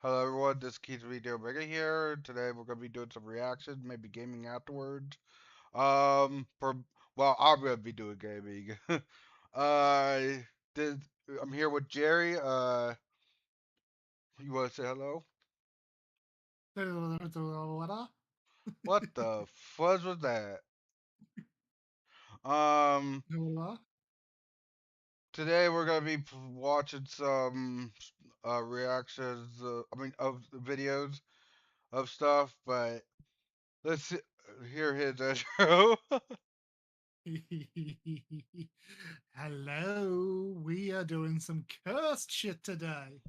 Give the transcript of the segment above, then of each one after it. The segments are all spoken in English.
Hello everyone, this is Keith Video Mega here. Today we're gonna be doing some reactions, maybe gaming afterwards. For I'm gonna be doing gaming. uh, did I'm here with Jerry. You wanna say hello? What? What the fuzz was that? Um, Today we're gonna be watching some reactions. Of videos of stuff, but let's hear his intro. Hello, we are doing some cursed shit today.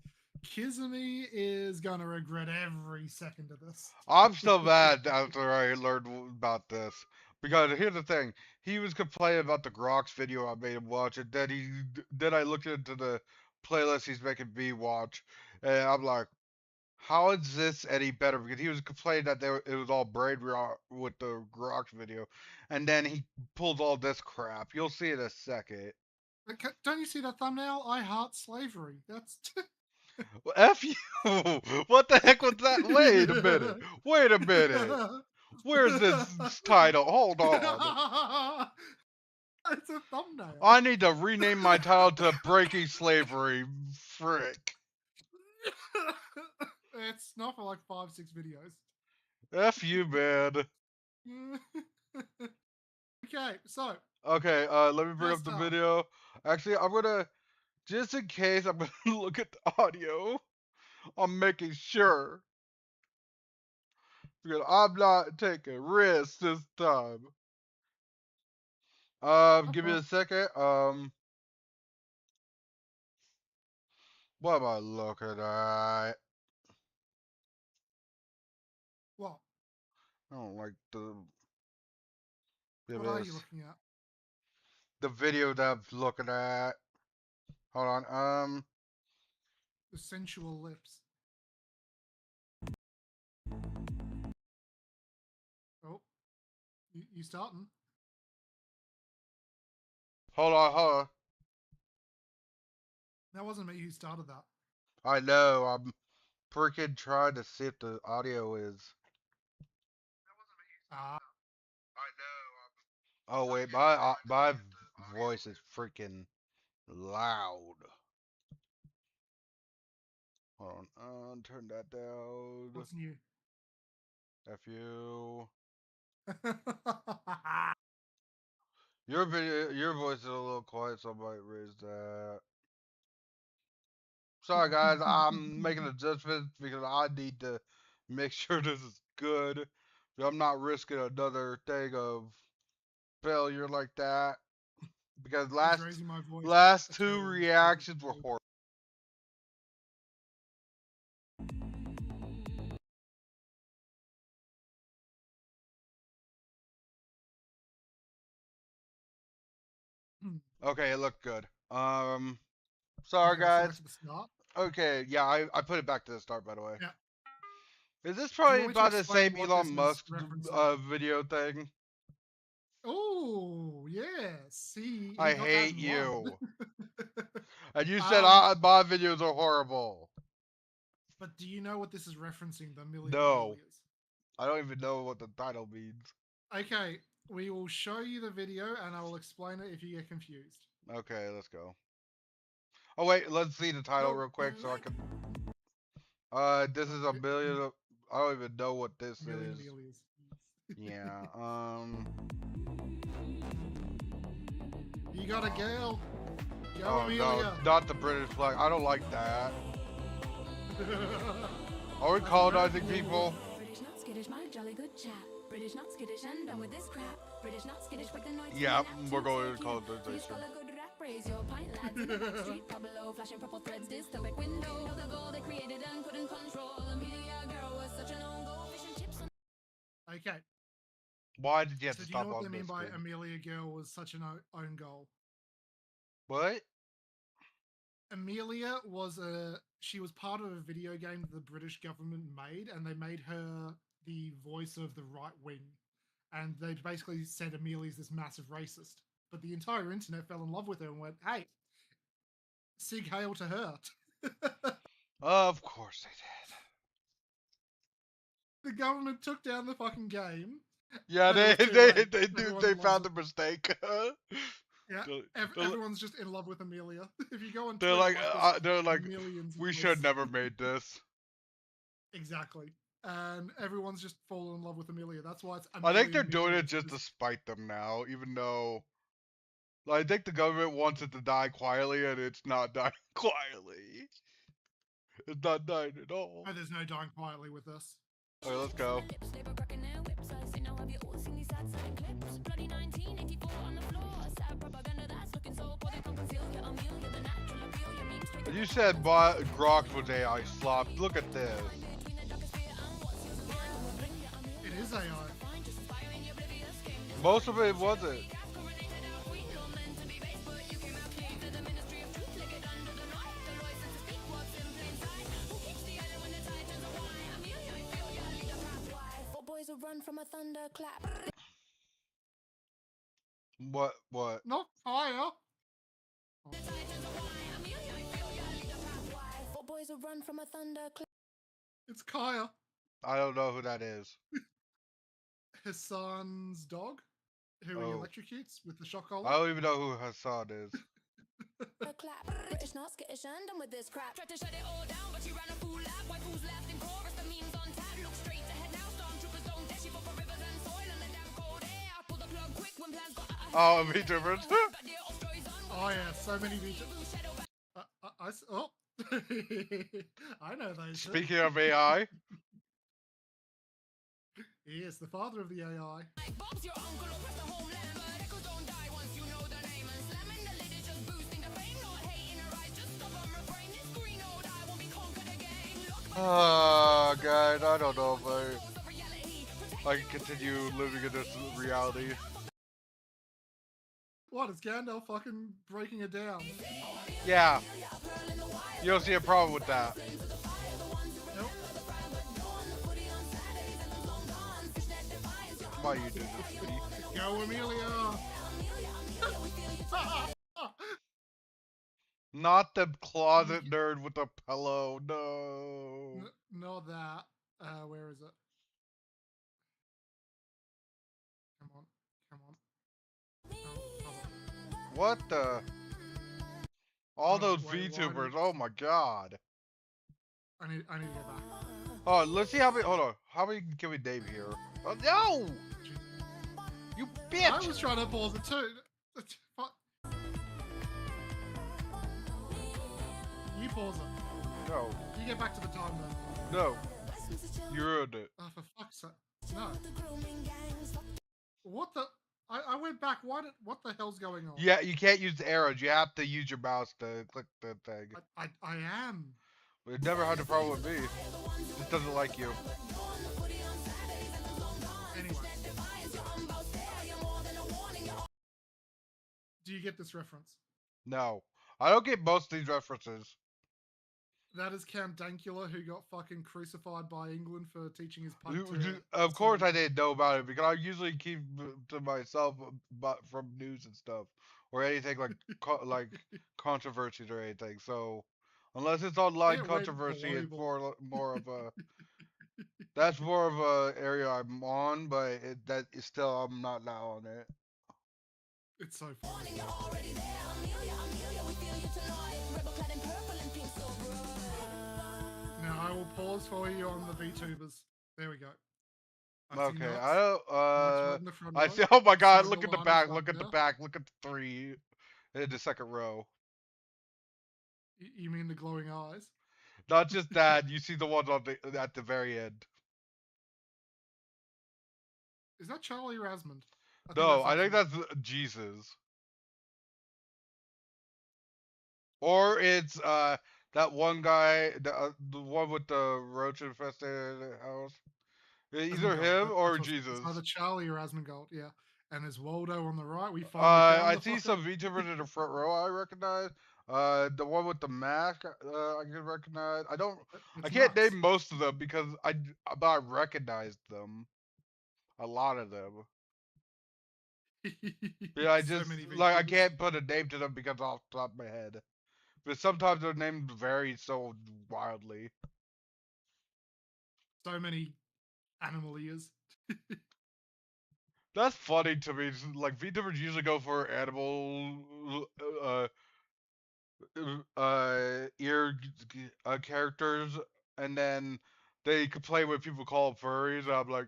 Kizumi is gonna regret every second of this. I'm so mad after I learned about this. Because here's the thing, he was complaining about the Grox video I made him watch, and then I looked into the playlist he's making me watch, and I'm like, how is this any better? Because he was complaining that it was all brain rot with the Grox video, and then he pulled all this crap. You'll see in a second. Don't you see that thumbnail? I heart slavery. That's Well, F you! What the heck was that? Wait a minute. Wait a minute. Where's this title? Hold on. it's a thumbnail. I need to rename my title to Breaking Slavery. Frick. It's not for like 5-6 videos. F you, man. Okay, so Okay, let me bring up first the up, video. Actually, I'm gonna, just in case, I'm gonna look at the audio. I'm making sure. Because I'm not taking risks this time. Give me okay. a second. What am I looking at? Well, I don't like what are you this. looking at? The video that I'm looking at. Hold on. The sensual lips. Oh, you starting? Hold on. That wasn't me who started that. I know. I'm freaking trying to see if the audio is. Ah, Oh wait, my voice is freaking loud. Hold on. Turn that down. what's new? F you. Your voice is a little quiet, so I might raise that. Sorry guys, I'm making adjustments because I need to make sure this is good. I'm not risking another thing of failure like that. Because Is raising my voice last a two terrible mistake it reactions could were be? horrible. Okay, it looked good. Sorry Okay, so back guys. to the start. Okay, yeah, I put it back to the start by the way. Yeah. Is this Do you probably want me to about the explain same what this Elon is Musk referencing? video thing? Oh, yes. He I got that hate in one. you. And you said um, my videos are horrible. but do you know what this is referencing? The Millie No, Amelias. I don't even know what the title means. Okay, we will show you the video and I will explain it if you get confused. Okay, let's go. Oh wait, let's see the title Go. real quick so I can. This So, is a million. I don't even know what this Millie is. Amelias. Yeah. You got a girl. Go, Oh no, Amelia. not the British flag. I don't like that. Are we That's very colonizing cool. people? British not skittish, my jolly good chap. British not skittish and done with this crap. British not skittish with the noise Yeah, coming we're out to going to take you. Please colonization. follow good rap, raise your pint lads in the back street. Pablo flashing purple threads, dystopic window. The goal they created and couldn't control. Amelia girl was such an own goal. Fish and chips on. Okay, Why did you have so to do you know stop what they on mean this by screen? Amelia girl was such an own goal? What? Amelia was she was part of a video game that the British government made, and they made her the voice of the right wing. And they basically said Amelia's this massive racist. But the entire internet fell in love with her and went, hey, sig hail to her. Of course they did. The government took down the fucking game. Yeah, And it they was too they late. they do Everyone they loves found it. the mistake. Yeah, They're, everyone's just in love with Amelia. If you go on they're Twitter, like there's they're like millions of we should posts. never made this. Exactly. And everyone's just fallen in love with Amelia. That's why it's I think they're Amelia doing Amelia. it just to spite them now, even though like, I think the government wants it to die quietly, and it's not dying quietly. It's not dying at all. Oh, there's no dying quietly with this. Okay, let's go. You said Grox was AI slop. Look at this. It is AI. Most of it wasn't. Run from a thunderclap. What? Not fire. Four boys will run from a thunderclap. It's Kaya, I don't know who that is. Hassan's dog, who he Oh. electrocutes with the shock I collar. don't even know who Hassan is. Clap. British not skittish and done with this crap. Tried to shut it all down, but she ran a full lap. Wipe who's left in chorus, the memes on tap. Look straight ahead now, stormtroopers don't dash you for rivers and soil and the damn cold air. Pull the plug quick when plans got Oh, VTubers. Oh yeah, so many VTubers. Oh, I know those. two. Speaking of AI, He is the father of the AI. Bob's your uncle or press the homeland, but echoes don't die once you know their name. And slamming the lid is just boosting the fame, not hating her eyes, just stubborn refrain. This green old eye won't be conquered again. oh, guys, I don't know if I can continue living in this reality. What is Gandalf fucking breaking it down? Yeah, you don't see a problem with that. Nope. Why you do this to me? Go Amelia! Not the closet nerd with the pillow. No. Not that. Where is it? Come on. Come on. Oh, hold on. What the? All Hold on, those wait, why VTubers. did- Oh my god. I need to get back. Oh, let's see how many. Hold on. How many can we name here? Oh no! You I bitch! was trying to pause it too. Fuck. You pause it. No. You get back to the time then. No. You ruined it. Oh, for fuck's sake. No. What the? I went back. What the hell's going on? Yeah, you can't use the arrows. You have to use your mouse to click the thing. I am. It never had a problem with me. It doesn't like you. Anyway. Do you get this reference? No. I don't get most of these references. That is Count Dankula, who got fucking crucified by England for teaching his pug Of course I didn't know about it because I usually keep to myself from news and stuff or anything like like controversies or anything. So unless it's online It went controversy, it's global. more of a that's more of a area I'm on, but that is still I'm not now on it. It's so funny. Now I will pause for you on the VTubers. There we go. I see Okay, nuts, I don't. nuts right in the front I row. see. Oh my God! Snuggle Look at the on back. front Look at the there. back. Look at the three in the second row. You mean the glowing eyes? Not just that. You see the ones on the at the very end. Is that Charlie Rasmond? No, I think Asmund. that's Jesus. Or it's that one guy, the one with the roach infested house. Either Asmongold, him or that's Jesus. it's either Charlie or Asmongold, yeah. And there's Waldo on the right. We finally found I the see fucker. some VTubers in the front row. I recognize. The one with the mask. I can recognize. I don't. It's I can't nuts. name most of them because but I recognized them. A lot of them. Yeah, I So just many like I VTubers. can't put a name to them because off the top of my head. But sometimes their names vary so wildly. So many animal ears. That's funny to me. Like VTubers usually go for animal ear characters, and then they complain when people call them furries. And I'm like,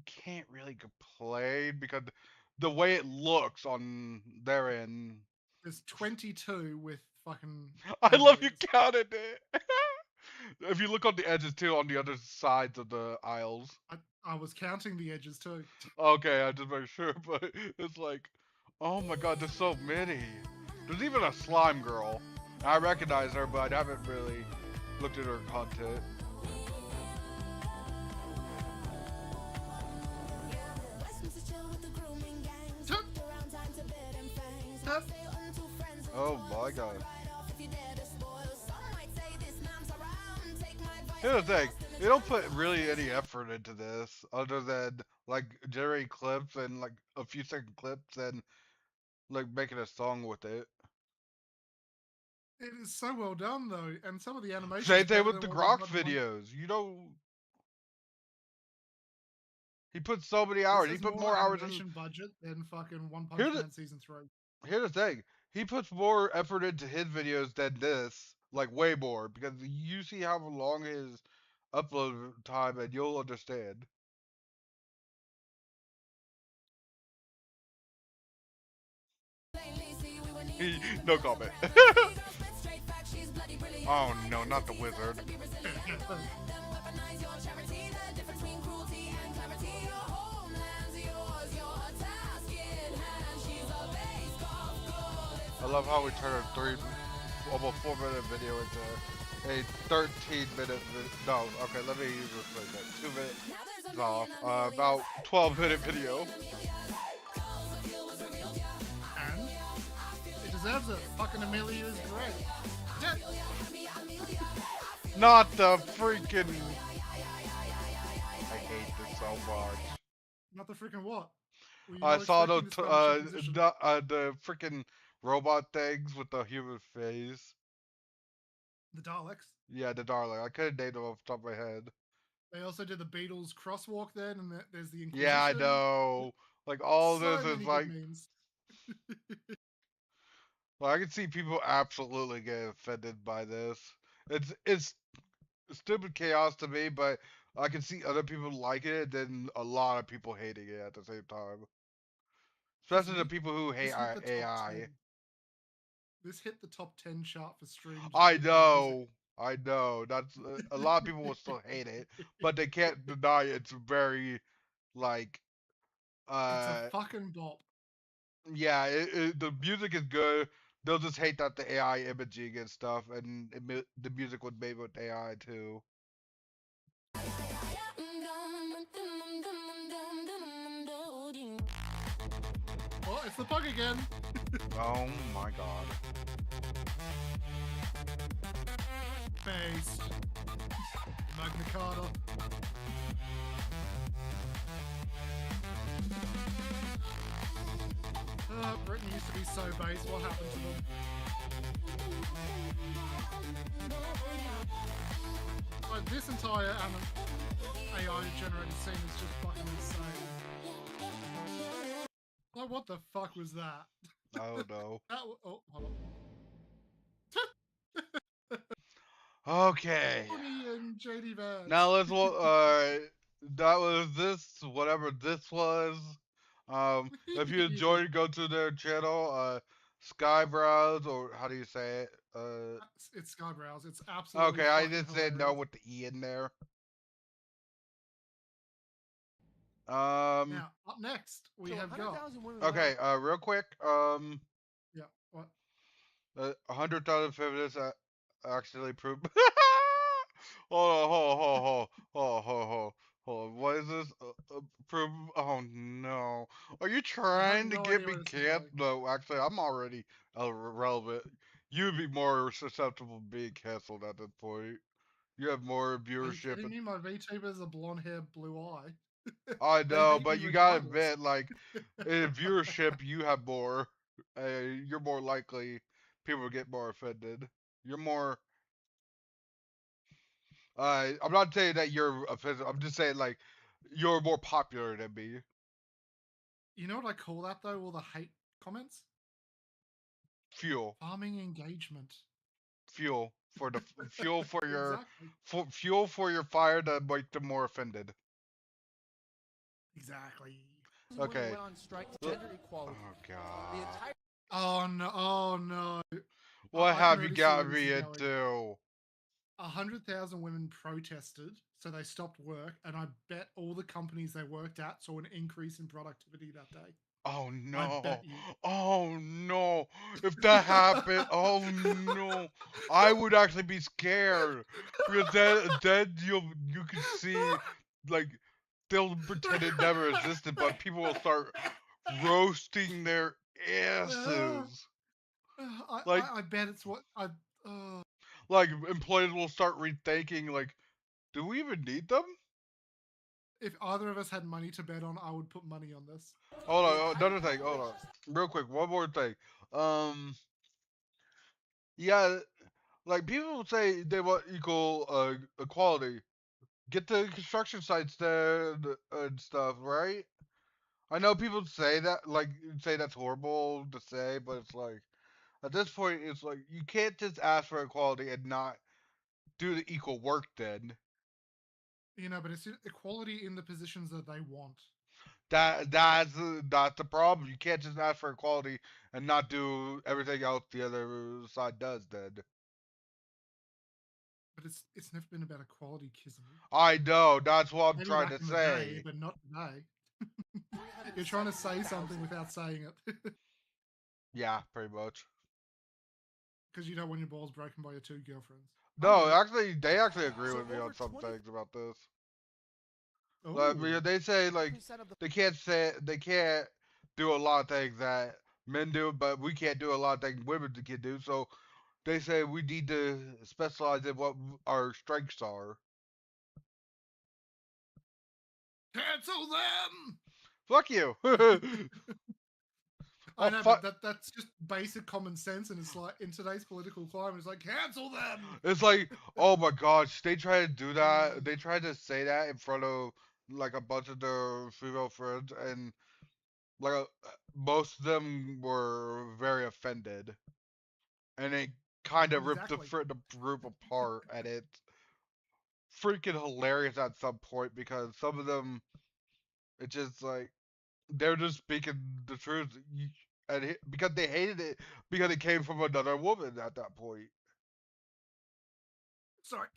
can't really complain because the way it looks on their end. There's 22 with fucking. I animal love you ears. counted it. If you look on the edges too, on the other sides of the aisles. I was counting the edges too. Okay, I just make sure, but it's like, oh my god, there's so many. There's even a slime girl. I recognize her, but I haven't really looked at her content. Oh my god. Here's the thing, they don't put really any effort into this other than like generate clips and like a few second clips and like making a song with it. It is so well done though, and some of the animations Same thing better with than the what we Grok got in videos. You know, he put so many This hours. He has put more more hours in. animation budget than fucking One Punch Here's the, Man season 3. here's the thing. He puts more effort into his videos than this. Like way more. Because you see how long his upload time and you'll understand. No comment. Oh no, not the wizard. I love how we turn a almost 4 minute video into a 13-minute no, okay, let me use this like that. 2 minutes off. About 12-minute video. And it deserves it. Fucking Amelia is great. Yeah. Not the freaking. I hate this so much. Not the freaking what? Were you I not saw the expecting this kind of transition? the freaking robot things with the human face. The Daleks. Yeah, the darling. I couldn't name them off the top of my head. They also did the Beatles crosswalk then, and there's the Inquisition. Yeah, I know. Like all so this many is good like. memes. Well, I can see people absolutely get offended by this. It's stupid chaos to me, but I can see other people liking it, then a lot of people hating it at the same time. Especially the Me. people who hate This hit the top AI. 10. This hit the top 10 chart for streams. I with know, I know. That's a lot of people will still hate it, but they can't deny it's very like It's a fucking bop. yeah. The music is good. They'll just hate that the AI imaging and stuff, and the music was made with AI too. Oh, it's the bug again. Oh my god. Bass. Magna Carta. Britney used to be so bass. What happened to them? Like, this entire AI generated scene is just fucking insane. Like, what the fuck was that? I don't know. Oh, hold on. Okay. Tony and JD Vance. Now let's that was this, whatever this was. If you enjoyed, go to their channel, Skybrows, or how do you say it? It's Skybrows. It's absolutely Okay, I fucking just said no hilarious. with the E in there. Now, up next, we have got... Okay, real quick, Yeah, what? 100,000 feminists accidentally proved. Hold on, hold on. What is this? Prove? Oh no! Are you trying to no get idea me where this is canceled? going. No, actually, I'm already irrelevant. You'd be more susceptible to being canceled at this point. You have more Are you viewership. kidding me? My VTuber's a blonde hair, blue eye. I They know, hate but me you gotta regardless. admit, like, in viewership, you have more. You're more likely people get more offended. You're more. I'm not saying that you're offensive. I'm just saying like you're more popular than me. You know what I call that though? All the hate comments? Fuel, Farming engagement. fuel for the fuel for your Exactly. fuel for your fire to make them more offended. Exactly. Okay. Went on strike to gender equality. Oh The god. entire Oh no! Oh no! What I can have you already see where got this me is going. into? 100,000 women protested, so they stopped work, and I bet all the companies they worked at saw an increase in productivity that day. Oh I no. bet you. Oh no. If that happened, oh no. I would actually be scared. Because then you can see like they'll pretend it never existed, but people will start roasting their asses. Like I bet it's what I. Uh, like employees will start rethinking like, do we even need them? if either of us had money to bet on, I would put money on this. Hold on, another thing, hold on. Real quick, one more thing. Yeah, like people say they want equal equality. Get the construction sites there and stuff, right? I know people say that, like, say that's horrible to say, but it's like, at this point, it's like, you can't just ask for equality and not do the equal work then. You know, but it's equality in the positions that they want. That's the problem. You can't just ask for equality and not do everything else the other side does then. But it's never been about equality, Kism. I know, that's what I'm Maybe trying back to in the day, say. but not today. You're trying to say something without saying it. Yeah, pretty much. Because you don't want your balls broken by your two girlfriends. No, Okay. actually, they actually agree So with me on over some 20 things about this. Ooh. Like, because they say like percent of the they can't do a lot of things that men do, but we can't do a lot of things women can do. So they say we need to specialize in what our strengths are. Cancel them! Fuck you. I Oh, know, fuck. but that's just basic common sense, and it's like in today's political climate, it's like cancel them. It's like, oh my gosh, they try to do that. They try to say that in front of like a bunch of their female friends, and like most of them were very offended, and it kind of ripped Exactly. the group apart, and it's freaking hilarious at some point because some of them, it's just like they're just speaking the truth, and because they hated it because it came from another woman at that point. Sorry.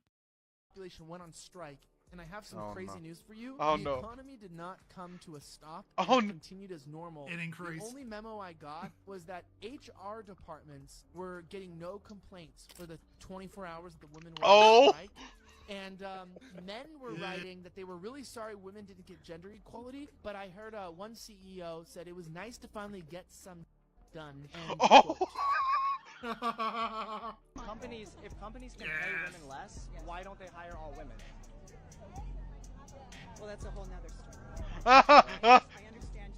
population went on strike, and I have some Oh, crazy no. news for you. Oh, the no. economy did not come to a stop. Oh, It no. continued as normal. It increased. The only memo I got was that HR departments were getting no complaints for the 24 hours that the women were Oh. on strike. And men were writing that they were really sorry women didn't get gender equality, but I heard one CEO said it was nice to finally get some done. And Oh. If companies can pay women less, why don't they hire all women? Well, that's a whole nother story. Oh. I understand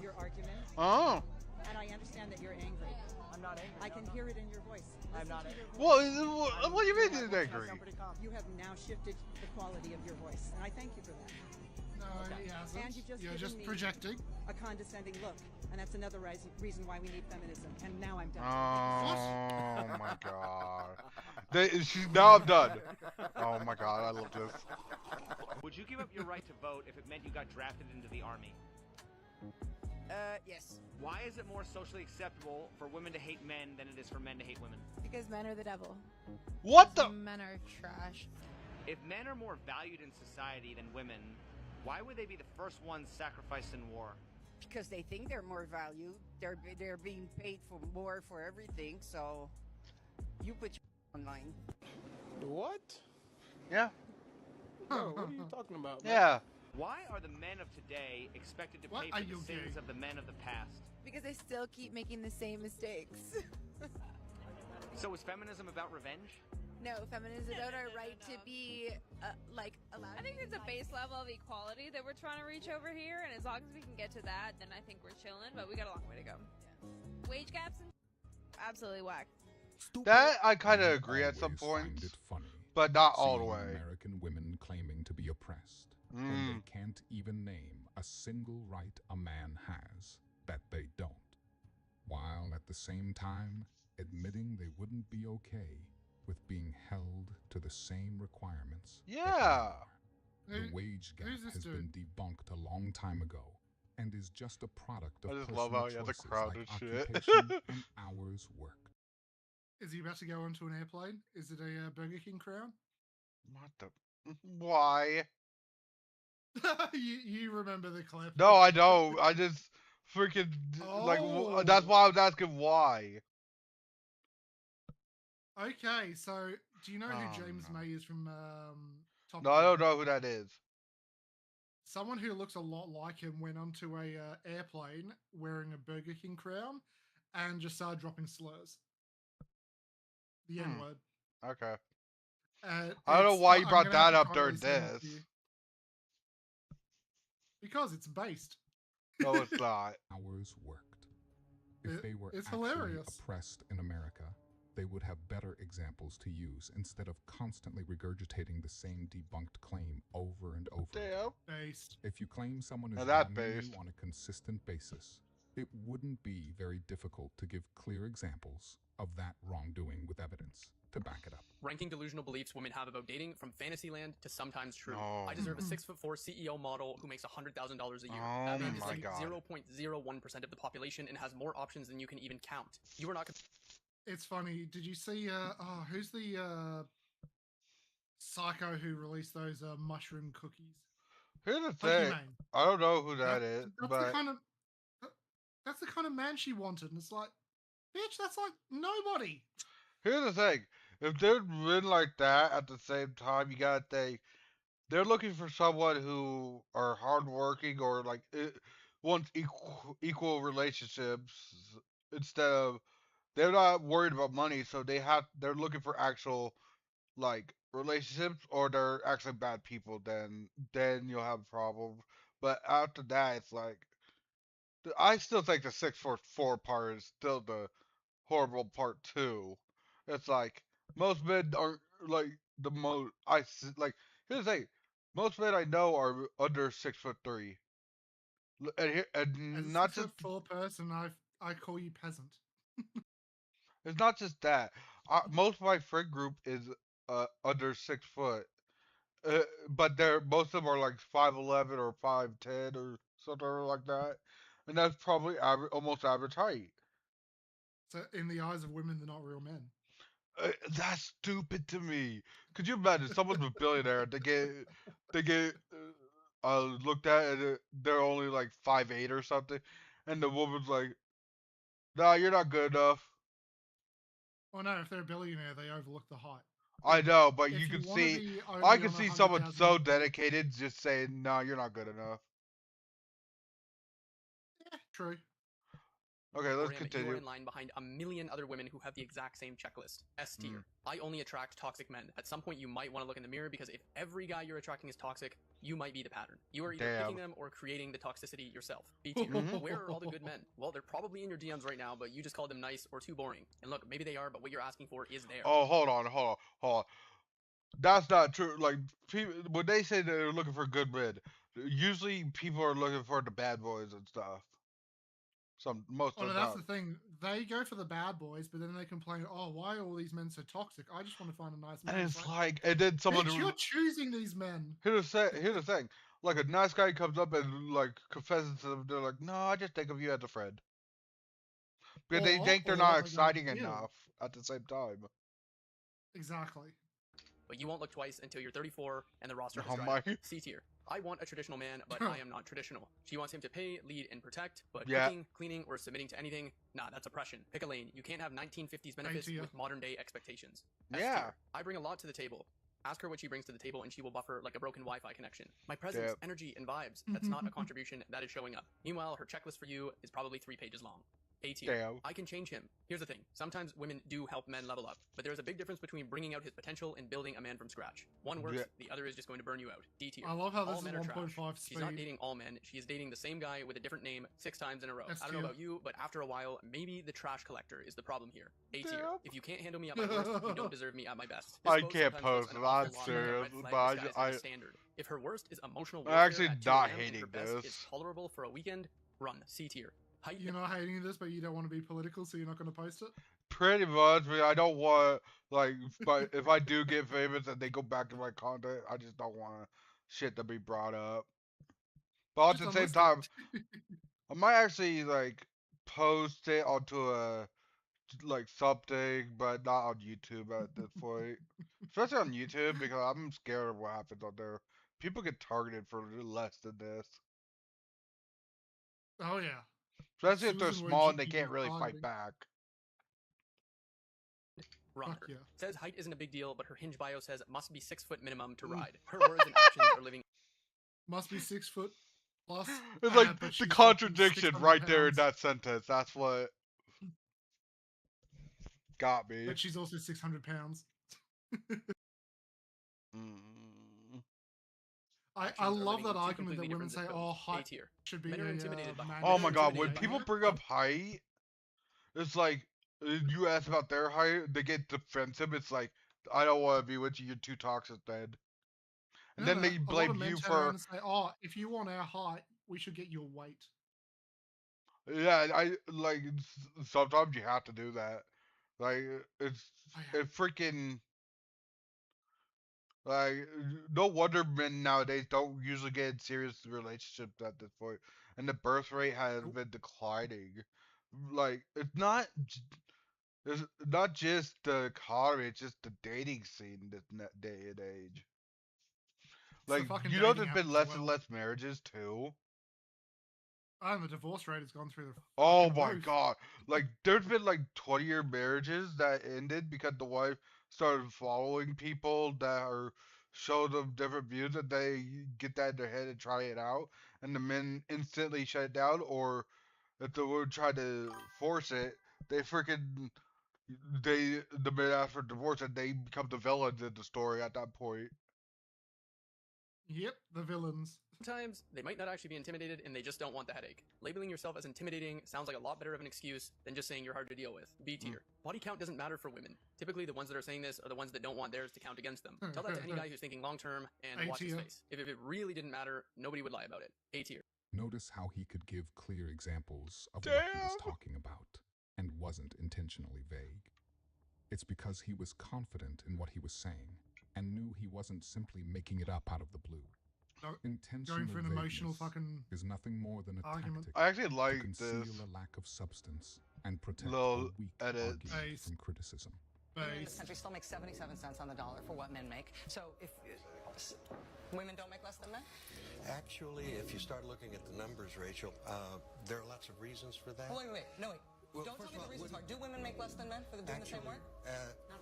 your argument, Oh. and I understand that you're angry. I'm not angry. I can hear it in your voice. I'm Listen not to angry. your voice. What do you mean he's angry? Sound pretty calm. You have now shifted the quality of your voice, and I thank you for that. No, he hasn't. And you've just You're given just me- projecting. A condescending look, and that's another reason why we need feminism. And now I'm done. Oh my god. Now I'm done. Oh my god, I love this. Would you give up your right to vote if it meant you got drafted into the army? Yes. Why is it more socially acceptable for women to hate men than it is for men to hate women? Because men are the devil. What the? Men are trash. If men are more valued in society than women, why would they be the first ones sacrificed in war? Because they think they're more valued. They're being paid for more for everything. So you put your online. What? Yeah. No, what are you talking about? Man? Yeah. Why are the men of today expected to What? pay Are for the you sins gay? of the men of the past? Because they still keep making the same mistakes. So is feminism about revenge? No, feminism is about our right to be allowed. I think it's a base level of equality that we're trying to reach over here, and as long as we can get to that, then I think we're chilling. But we got a long way to go. Wage gaps and absolutely whack. That I kind of agree at some points. but not all the Seeing way. American women claiming to be oppressed when they can't even name a single right a man has that they don't, while at the same time admitting they wouldn't be okay with being held to the same requirements that men Yeah. are. The wage gap has been debunked a long time ago and is just a product of I just love personal how he has a choices crowd like and shit. occupation and hours worked. Is he about to go onto an airplane? Is it a Burger King crown? What the? Why? you remember the clip? No, I don't. I just freaking like. That's Oh. why I was asking why. Okay, so do you know who Oh, James no. May is from Top No, I Gun? don't know who that is. Someone who looks a lot like him went onto a airplane wearing a Burger King crown and just started dropping slurs. The N word. Okay. I I don't know why you I'm brought gonna have that to up try during and send it this. to you. Because it's based. No, it's not. Hours worked. If they were It's actually hilarious. oppressed in America, they would have better examples to use instead of constantly regurgitating the same debunked claim over and over again. Based. If you claim someone is Now that's wronging based. you on a consistent basis, it wouldn't be very difficult to give clear examples of that wrongdoing with evidence to back it up. Ranking delusional beliefs women have about dating from Fantasyland to sometimes true. No. I deserve a 6'4" CEO model who makes $100,000 a year. Oh That man is my like God. 0.01% of the population and has more options than you can even count. You are not. It's funny. Did you see? Who's the psycho who released those mushroom cookies? Here's the Pokimane. thing. I don't know who that is, that's but the kind of that's the kind of man she wanted, and it's like, bitch, that's like nobody. here's the thing. If they're men like that at the same time, you gotta think they're looking for someone who are hardworking or like wants equal relationships instead of they're not worried about money, so they're looking for actual like relationships or they're actually bad people. Then you'll have a problem. But after that, it's like I still think the 644 part is still the horrible part too. It's like most men aren't like the most. Like here's the thing: most men I know are under 6'3", and As a not just 6'4" person, I call you peasant. it's not just that. Most of my friend group is under 6 foot, but most of them are like 5'11" or 5'10" or something like that, and that's probably almost average height. So in the eyes of women, they're not real men. That's stupid to me. Could you imagine someone's a billionaire? They get looked at and they're only like 5'8" or something, and the woman's like, "Nah, you're not good enough." Oh no, if they're a billionaire, they overlook the height. I know, but If you can wanna see, be I only can on see someone 100,000 so dedicated just saying, "No, you're not good enough." True. Okay, let's You are continue. in line behind a million other women who have the exact same checklist. S tier. I only attract toxic men. At some point, you might want to look in the mirror because if every guy you're attracting is toxic, you might be the pattern. You are either picking them or creating the toxicity yourself. B tier. Where are all the good men? Well, they're probably in your DMs right now, but you just called them nice or too boring. And look, maybe they are, but what you're asking for is there. Oh, hold on. That's not true. Like people, when they say they're looking for good men, usually people are looking for the bad boys and stuff. Most Oh of no, the that's time. the thing. They go for the bad boys, but then they complain, "Oh, why are all these men so toxic? I just want to find a nice man." And it's like, and then someone bitch, who you're choosing these men. here's the thing. Like a nice guy comes up and like confesses to them, they're like, "No, I just think of you as a friend," because they think they're not Or exciting ew. enough at the same time. Exactly. But you won't look twice until you're 34 and the roster has Oh dried up. my. C tier. I want a traditional man, but I am not traditional. She wants him to pay, lead, and protect, but Yeah. cooking, cleaning, or submitting to anything, nah, that's oppression. Pick a lane. You can't have 1950s benefits with modern day expectations. S Yeah. tier. I bring a lot to the table. Ask her what she brings to the table and she will buffer like a broken Wi-Fi connection. My presence, energy, and vibes, that's not a contribution, that is showing up. Meanwhile, her checklist for you is probably 3 pages long. A tier. Damn. I can change him. Here's the thing. Sometimes women do help men level up, but there's a big difference between bringing out his potential and building a man from scratch. One works, the other is just going to burn you out. D tier. I love how this all is men are 1.5 trash. speed. She's not dating all men. She is dating the same guy with a different name 6 times in a row. I don't know about you, but after a while, maybe the trash collector is the problem here. A tier. If you can't handle me at my worst, you don't deserve me at my best. I can't post it. I'm serious, but standard. If her worst is emotional I'm warfare actually at 2 not a.m. and hating her best this. is tolerable for a weekend, run. C tier. You're not hating this, but you don't want to be political, so you're not going to post it? Pretty much, but I don't want, like, but if I do get famous and they go back to my content, I just don't want shit to be brought up. But at the same time, I might actually, like, post it onto a, like, something, but not on YouTube at this point. Especially on YouTube, because I'm scared of what happens on there. People get targeted for less than this. Oh, yeah. Especially if they're small and they can't really fight back. Run Fuck her. yeah. Says height isn't a big deal, but her Hinge bio says must be 6 foot minimum to ride. Her words and actions are living. Must be 6 foot plus. It's like but the she's contradiction 600 right there in pounds. that sentence. That's what got me. But she's also 600 pounds. I love that argument that women say, "Oh, height should be intimidated by Oh my god, when people bring up height, it's like you ask about their height, they get defensive. It's like I don't want to be with you. You're too toxic, then. And then they a lot blame of men you turn around for. and say, "Oh, if you want our height, we should get your weight." Yeah, I like sometimes you have to do that. Like it freaking. Like, no wonder men nowadays don't usually get in serious relationships at this point, and the birth rate has been declining. Like, it's not just the economy; it's just the dating scene this day and age. Like, you know, there's been less and less marriages too. And the divorce rate has gone through the. Oh my roof. god! Like, there's been like 20-year marriages that ended because the wife started following people that are show them different views, and they get that in their head and try it out, and the men instantly shut it down. Or if the woman tried to force it, they freaking the men ask for divorce, and they become the villains in the story at that point. Yep, the villains. Sometimes they might not actually be intimidated and they just don't want the headache. Labeling yourself as intimidating sounds like a lot better of an excuse than just saying you're hard to deal with. B tier. Body count doesn't matter for women. Typically, the ones that are saying this are the ones that don't want theirs to count against them. Tell that to any guy who's thinking long term and watch his face. If it really didn't matter, nobody would lie about it. A tier. Notice how he could give clear examples of what he was talking about and wasn't intentionally vague. It's because he was confident in what he was saying and knew he wasn't simply making it up out of the blue. Intentional Going for an emotional fucking is nothing more than a argument. tactic I actually like to conceal this a lack of substance and protect little a weak edit argument from criticism. Women in this country still make 77 cents on the dollar for what men make. So if women don't make less than men? Actually, if you start looking at the numbers, Rachel, there are lots of reasons for that. Oh, wait. No, wait. Well, don't tell me the reasons are. Do women make less than men for doing the same work?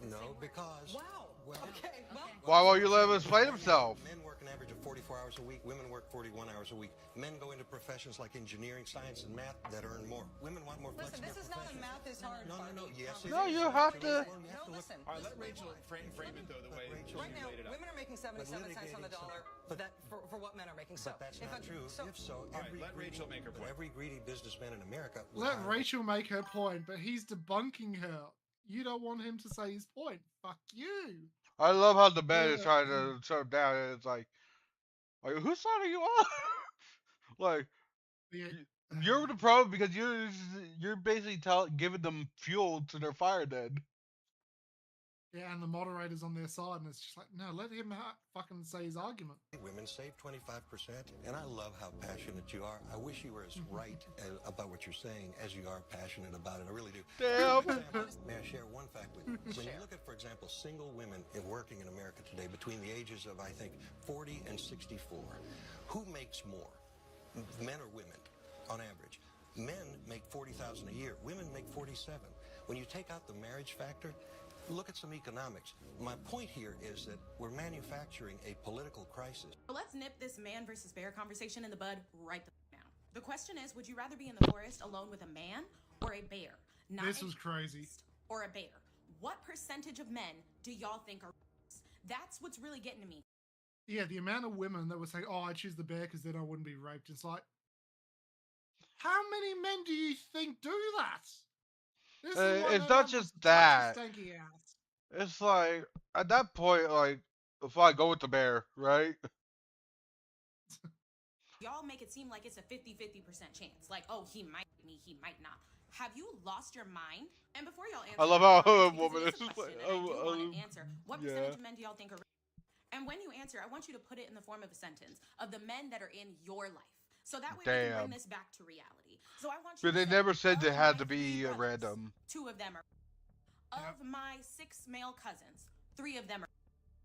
No, because... Wow. Well, okay. Well, Why won't you let him explain himself? Men work an average of 44 hours a week. Women work 41 hours a week. Men go into professions like engineering, science, and math that earn more. Women want more listen, flexible this is not a math is hard. No. Yes, No, you have to. No, listen. All right, let Rachel frame it though the way Right now, laid it out. women are making 77 cents on the dollar for what men are making. So, but that's not true. If so, let Rachel make her point. Every greedy businessman in America. Let Rachel make her point, but he's debunking her. You don't want him to say his point. Fuck you. I love how the man is trying to shut him down, and it's like whose side are you on? Like, you're the problem because you're basically giving them fuel to their fire. Then. Yeah, and the moderator's on their side, and it's just like, no, let him fucking say his argument. Women save 25%, and I love how passionate you are. I wish you were as right about what you're saying as you are passionate about it. I really do. Damn. May I share one fact with you? When you look at, for example, single women working in America today between the ages of, I think, 40 and 64, who makes more, men or women, on average? Men make $40,000 a year. Women make 47. When you take out the marriage factor, look at some economics. My point here is that we're manufacturing a political crisis. Let's nip this man versus bear conversation in the bud right now. The question is, would you rather be in the forest alone with a man or a bear? Not This a was crazy. or a bear. What percentage of men do y'all think are rapists? That's what's really getting to me. Yeah, the amount of women that were saying, "Oh, I choose the bear because then I wouldn't be raped." It's like, how many men do you think do that? This is one It's of not them just with that. such a stanky ass. It's like at that point, like if I go with the bear, right? Y'all make it seem like it's a 50-50% chance. Like, oh, he might me, he might not. Have you lost your mind? And before y'all answer, I love how a because woman it is is a just question, like, and I do want to answer. What yeah. percentage of men do y'all think are? And when you answer, I want you to put it in the form of a sentence of the men that are in your life. So that way we can bring this back to reality. So I want you But to they say, never said of it had my to be 3 brothers, random. 2 of them are. Of my 6 male cousins, 3 of them are.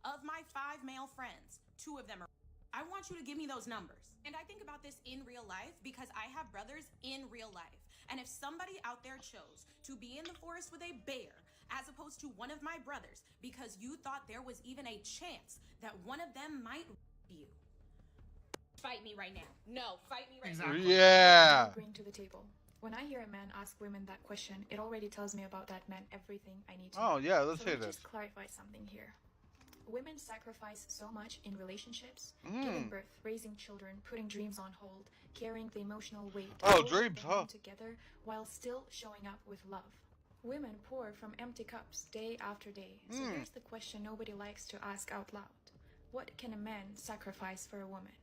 Of my 5 male friends, 2 of them are. I want you to give me those numbers. And I think about this in real life because I have brothers in real life. And if somebody out there chose to be in the forest with a bear as opposed to one of my brothers because you thought there was even a chance that one of them might you, fight me right now. No, fight me right now. Yeah. What do you bring to the table? When I hear a man ask women that question, it already tells me about that man everything I need to know. Oh yeah, let's so hear let me this. just clarify something here. Women sacrifice so much in relationships, giving birth, raising children, putting dreams on hold, carrying the emotional weight, Oh, dreams, huh? together while still showing up with love. Women pour from empty cups day after day. So here's the question nobody likes to ask out loud. What can a man sacrifice for a woman?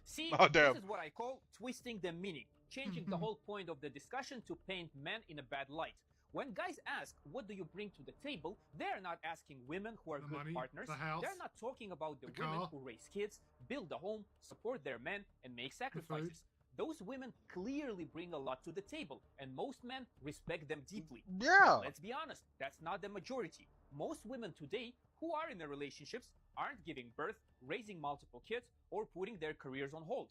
See, Oh, damn. this is what I call twisting the meaning, changing the whole point of the discussion to paint men in a bad light. When guys ask, what do you bring to the table, they're not asking women who are The good money, partners. the house, They're not talking about the the women car. who raise kids, build a home, support their men, and make sacrifices. Those women clearly bring a lot to the table, and most men respect them deeply. Yeah. But let's be honest, that's not the majority. Most women today who are in their relationships aren't giving birth, raising multiple kids, or putting their careers on hold.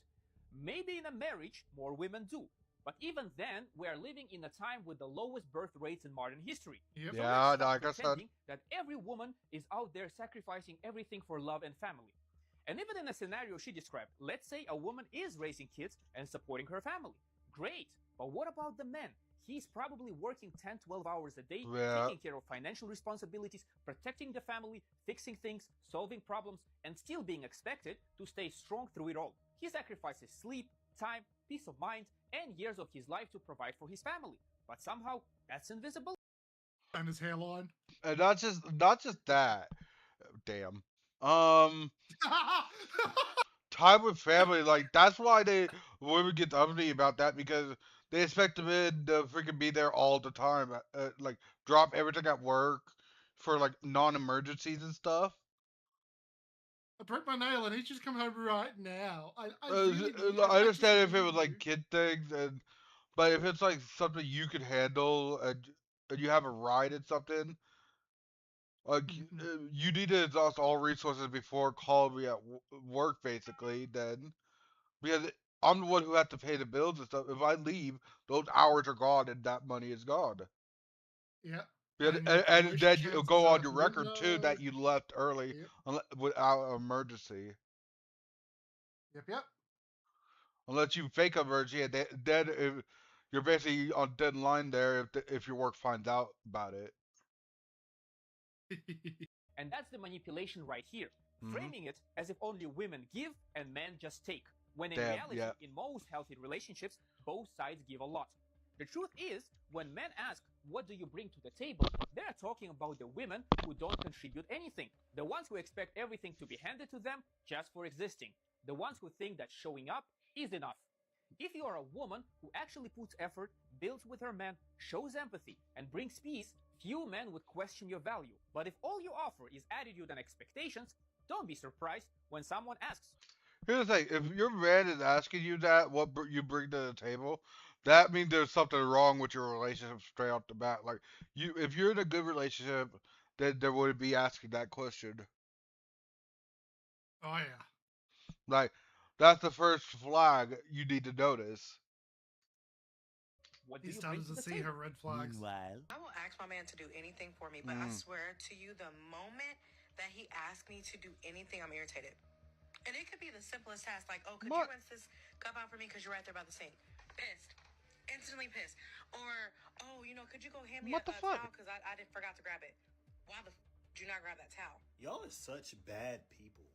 Maybe in a marriage, more women do. But even then, we are living in a time with the lowest birth rates in modern history. Yep. So Yeah, let's stop like I said. pretending that every woman is out there sacrificing everything for love and family. And even in a scenario she described, let's say a woman is raising kids and supporting her family. Great, but what about the man? He's probably working 10, 12 hours a day, Yeah. taking care of financial responsibilities, protecting the family, fixing things, solving problems, and still being expected to stay strong through it all. He sacrifices sleep, time, peace of mind, and years of his life to provide for his family. But somehow, that's invisible. And his hairline. And not just that. Damn. Time with family, like that's why women get uppity about that because they expect the men to freaking be there all the time, like drop everything at work for like non-emergencies and stuff. I broke my nail and he's just come home right now. I I understand if it was like kid things, but if it's like something you can handle and you have a ride at something, like you need to exhaust all resources before calling me at work, basically. Then because I'm the one who has to pay the bills and stuff. If I leave, those hours are gone and that money is gone. Yeah. And then you go on your record too window. that you left early without an emergency. Yep. Unless you fake emergency, and then if you're basically on dead line there if your work finds out about it. And that's the manipulation right here, framing it as if only women give and men just take. When in reality, in most healthy relationships, both sides give a lot. The truth is, when men ask, what do you bring to the table, they're talking about the women who don't contribute anything. The ones who expect everything to be handed to them just for existing. The ones who think that showing up is enough. If you are a woman who actually puts effort, builds with her man, shows empathy, and brings peace, few men would question your value. But if all you offer is attitude and expectations, don't be surprised when someone asks. Here's the thing: if your man is asking you that, what you bring to the table, that means there's something wrong with your relationship straight off the bat. Like if you're in a good relationship, then there wouldn't be asking that question. Oh yeah. Like that's the first flag you need to notice. He started to see her red flags. Meanwhile, I will ask my man to do anything for me, but I swear to you, the moment that he asks me to do anything, I'm irritated. And it could be the simplest task, like, oh, could you rinse this cup out for me because you're right there by the sink? Pissed. instantly pissed. Or, oh, you know, could you go hand me What the a fuck? towel because I didn't forgot to grab it. Why the did you not grab that towel? Y'all are such bad people.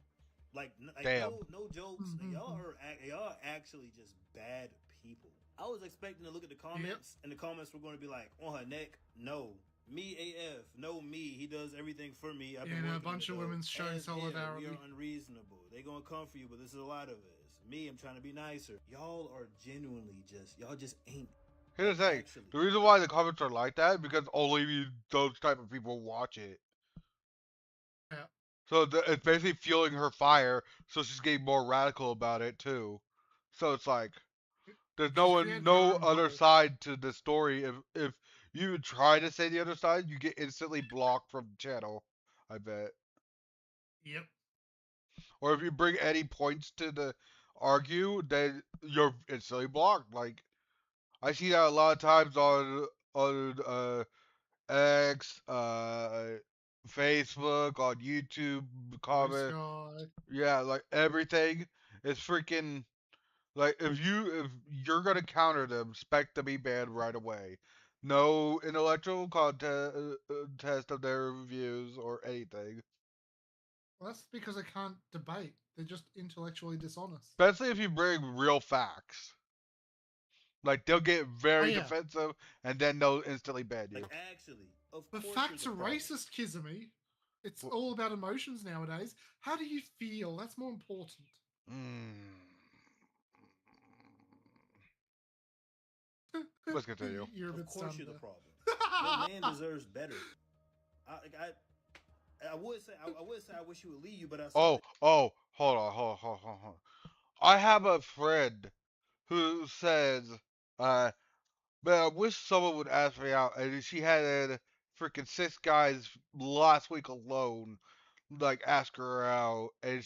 Like Damn. no jokes. Like, y'all are actually just bad people. I was expecting to look at the comments, and the comments were going to be like, on her neck, no. Me AF, no me. He does everything for me. I've been and a working bunch of women showing solidarity. We are unreasonable. They gonna come for you, but this is a lot of us. Me, I'm trying to be nicer. Y'all are genuinely y'all just ain't. Here's the thing. The reason why the comments are like that is because only those type of people watch it. Yeah. So it's basically fueling her fire, so she's getting more radical about it too. So it's like there's no other side to the story. If you try to say the other side, you get instantly blocked from the channel. I bet. Yep. Or if you bring any points to the argue, then you're instantly blocked. Like I see that a lot of times on X, Facebook, on YouTube, comment. Yeah, like everything is freaking like if you're gonna counter them, expect to be banned right away. No intellectual test of their reviews or anything. Well, that's because they can't debate. They're just intellectually dishonest. Especially if you bring real facts. Like they'll get very defensive and then they'll instantly ban you. Like actually, of the course facts are racist, Kizumi. It's all about emotions nowadays. How do you feel? That's more important. Let's continue. You're a bit of course stunned you're the there. problem. Your man deserves better. I would say I wish you would leave you, but I hold on. I have a friend who says, man, I wish someone would ask me out, and she had freaking 6 guys last week alone, like ask her out, and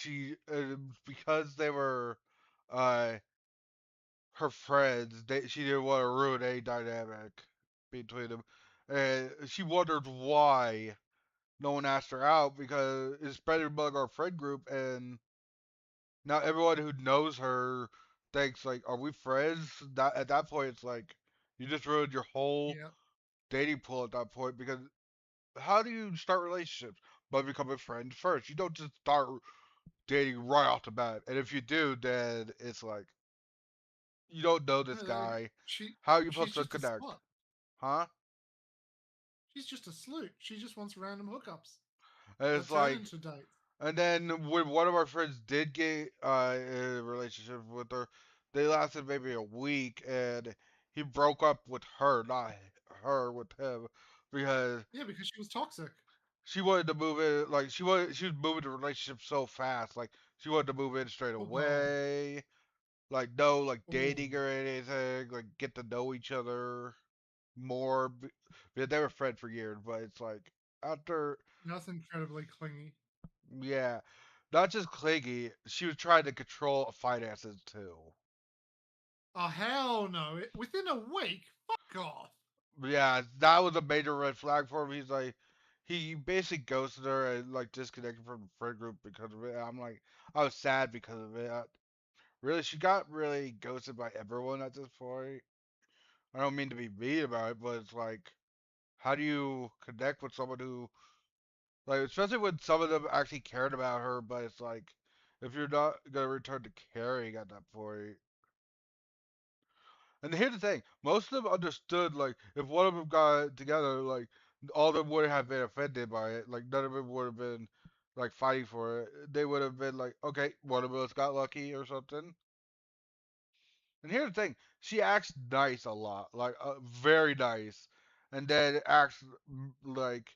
because they were, her friends, she didn't want to ruin any dynamic between them, and she wondered why no one asked her out because it's spread among our friend group, and now everyone who knows her thinks like, are we friends? That at that point, it's like you just ruined your whole dating pool at that point because how do you start relationships? By becoming friends first. You don't just start dating right off the bat. And if you do, then it's like you don't know this guy. How are you supposed to connect? Huh? She's just a slut. She just wants random hookups. And it's like, and then when one of our friends did get in a relationship with her, they lasted maybe a week, and he broke up with her, not her with him, because because she was toxic. She wanted to move in, like she was moving the relationship so fast, like she wanted to move in straight away, like no like dating or anything, like get to know each other more. They were friends for years, but it's like after that's incredibly clingy. Yeah, not just clingy. She was trying to control finances too. Oh hell no! Within a week, fuck off. Yeah, that was a major red flag for him. He's like, he basically ghosted her and like disconnected from the friend group because of it. I'm like, I was sad because of it. Really, she got really ghosted by everyone at this point. I don't mean to be mean about it, but it's like, how do you connect with someone who, like, especially when some of them actually cared about her, but it's like, if you're not gonna return to caring at that point. And here's the thing, most of them understood, like, if one of them got together, like, all of them wouldn't have been offended by it. Like, none of them would have been, like, fighting for it. They would have been like, okay, one of us got lucky or something. And here's the thing, she acts nice a lot, like, very nice. And then acts like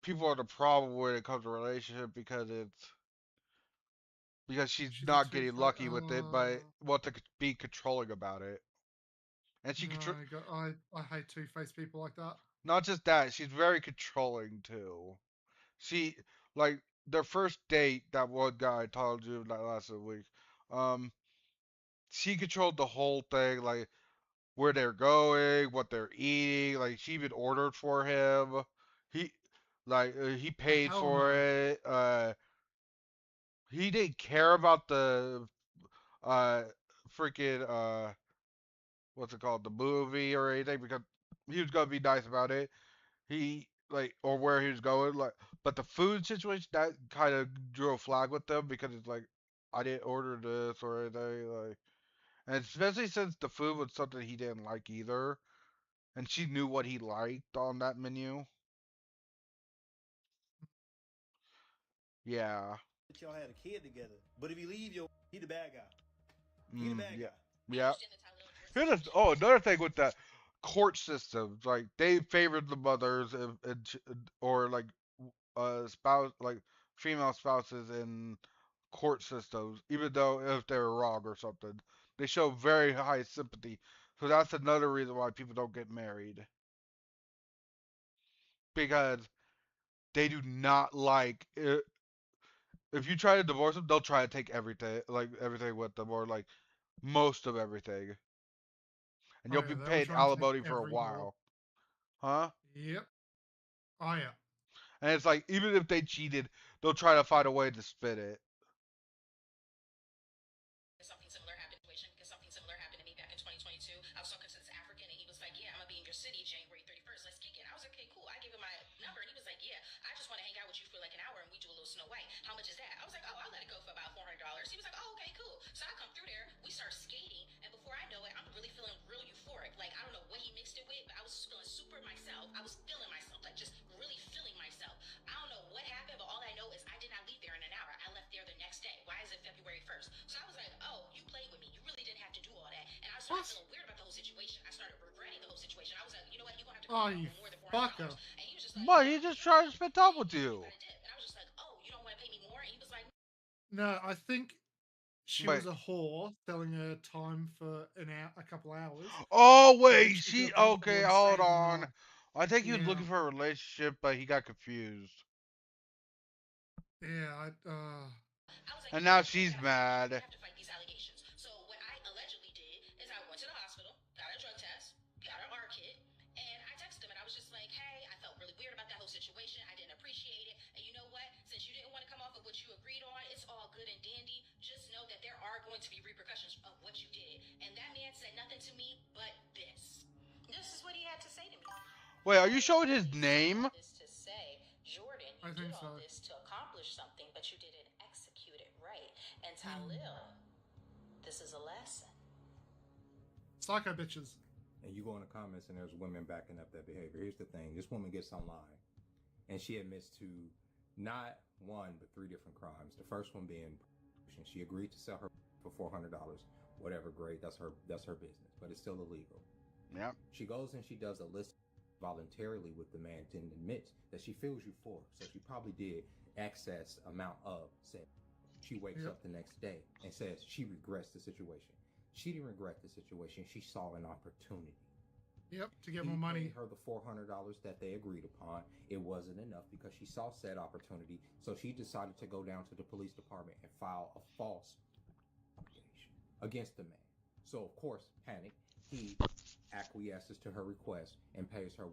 people are the problem when it comes to relationship because she's not getting lucky with it, but wants to be controlling about it. And she I hate two-faced people like that. Not just that, she's very controlling too. She like their first date, that one guy I told you that last week. She controlled the whole thing, like where they're going, what they're eating. Like she even ordered for him. He he paid for it. He didn't care about the uh freaking what's it called, the movie or anything because he was gonna be nice about it. He like or where he was going like, but the food situation that kind of drew a flag with them because it's like I didn't order this or anything like, and especially since the food was something he didn't like either, and she knew what he liked on that menu. Yeah. That y'all had a kid together. But if you leave he the bad guy. He the bad Yeah. guy. Yeah. Another thing with that court systems, like they favored the mothers or like spouse, like female spouses in court systems, even though if they were wrong or something, they show very high sympathy. So that's another reason why people don't get married because they do not like it. If you try to divorce them, they'll try to take everything with them, or like most of everything, and Oh you'll yeah, be they were paying trying to take alimony for a every door. while, huh? Yep. Oh yeah. And it's like even if they cheated, they'll try to find a way to spin it. Something similar happened to me back in 2022. I was talking to this African and he was like, yeah, I'm gonna be in your city January 31st. Let's kick it. I was like, okay, cool. I gave him my number and he was like, yeah, I just want to hang out with you for like an hour and we do a little Snow White. How much is that? I was like, oh, I'll let it go for about $400. He was like, oh, okay, cool. So I come through there, we start skating, and before I know it, I'm really feeling real euphoric. Like, I don't know what he mixed it with, but I was feeling super myself. I was feeling myself, like just really feeling myself. I don't know what happened, but all I know is I did not leave there in an hour. I left there the next day. Why is it February 1st? So I was like, oh, you played with me. You really didn't have to do all that. And I started feeling weird about the whole situation. I started regretting the whole situation. I was like, you know what? You're going to have to Oh, pay you me more than fucker. $400. And he was just like, But he just trying to spend time with you. and I was just like, oh, you don't want to pay me more? And he was like, No, I think she Wait. was a whore selling her time for a couple hours. Oh I think wait, she she got comfortable okay? and Hold stayed the on. night. I think he was Yeah. looking for a relationship, but he got confused. Yeah. And now she's mad. have to fight these allegations. So what I allegedly did is I went to the hospital, got a drug test, got an R kit, and I texted him and I was just like, hey, I felt really weird about that whole situation. I didn't appreciate it. And you know what? Since you didn't want to come off of what you agreed on, it's all good and dandy. Just know that there are going to be repercussions of what you did. And that man said nothing to me but this. This is what he had to say to me. Wait, are you showing his name? This to say, Jordan, I you did think all so. this to accomplish something, but you didn't execute it right. And Talil, this is a lesson. Psycho bitches. And you go in the comments and there's women backing up that behavior. Here's the thing. This woman gets online and she admits to not one, but 3 different crimes. The first one being she agreed to sell her for $400. Whatever, great. That's her business, but it's still illegal. Yeah. She goes and she does a list voluntarily with the man and admits that she feels euphoric. So she probably did excess amount of sex. She wakes up the next day and says she regrets the situation. She didn't regret the situation. She saw an opportunity. Yep, to get more money. Paid her the $400 that they agreed upon. It wasn't enough because she saw said opportunity. So she decided to go down to the police department and file a false allegation against the man. So of course, panic. He acquiesces to her request and pays her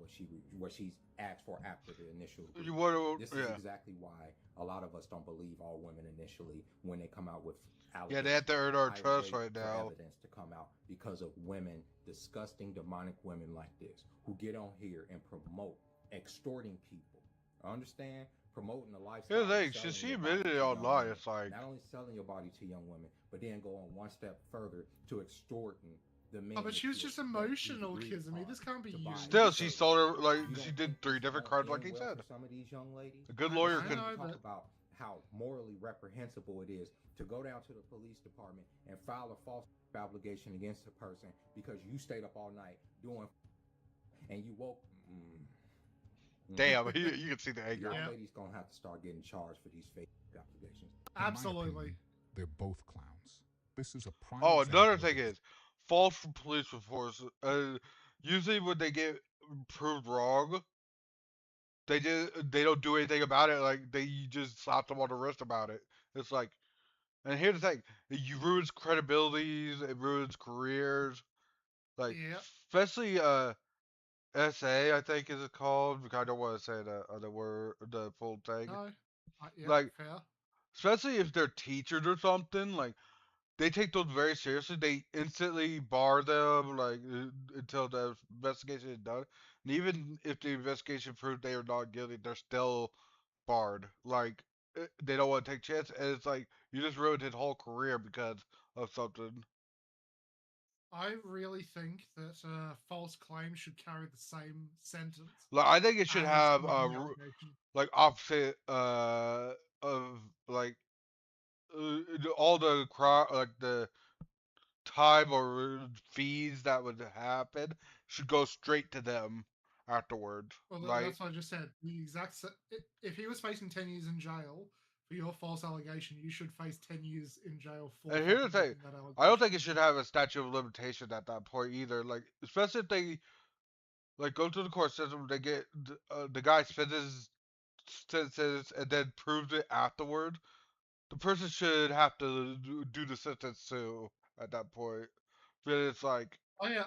what she's asked for after the initial agreement. This is exactly why a lot of us don't believe all women initially when they come out with allegations. Yeah, they have to earn our trust right now. Evidence to come out because of women, disgusting, demonic women like this who get on here and promote extorting people. I understand promoting the lifestyle. Here's the thing, she admitted it online. It's like not only selling your body to young women, but then go on one step further to extorting the men. Oh, but she was just emotional, Kizumi. This can't be you. Still, she sold her like she did 3 different crimes, like he said. Some of these young ladies, a good lawyer could talk about how morally reprehensible it is to go down to the police department and file a false obligation against a person because you stayed up all night doing and you woke. Damn, you can see the anger. Young ladies gonna have to start getting charged for these fake obligations. Absolutely. They're both clowns. This is a prime. Oh, another thing is false police reports. Usually when they get proved wrong, they don't do anything about it. Like they just slap them on the wrist about it. It's like, and here's the thing: it ruins credibilities. It ruins careers. Like especially SA, I think is it called. Because I don't want to say the other word, the full thing. No. Yeah, like fair. especially if they're teachers or something. Like they take those very seriously. They instantly bar them like until the investigation is done. And even if the investigation proves they are not guilty, they're still barred. Like they don't want to take chances, and it's like you just ruined his whole career because of something. I really think that false claims should carry the same sentence. Like I think it should as have making the allegation. like opposite of like all the like the time or fees that would happen should go straight to them afterwards. Well, Like, that's what I just said. The exact if he was facing 10 years in jail for your false allegation, you should face 10 years in jail for and here's the thing, making that allegation. I don't think it should have a statute of limitation at that point either. Like, especially if they like go through the court system, they get the guy spends his sentences and then proves it afterward. The person should have to do the sentence too at that point. But it's like, Oh yeah,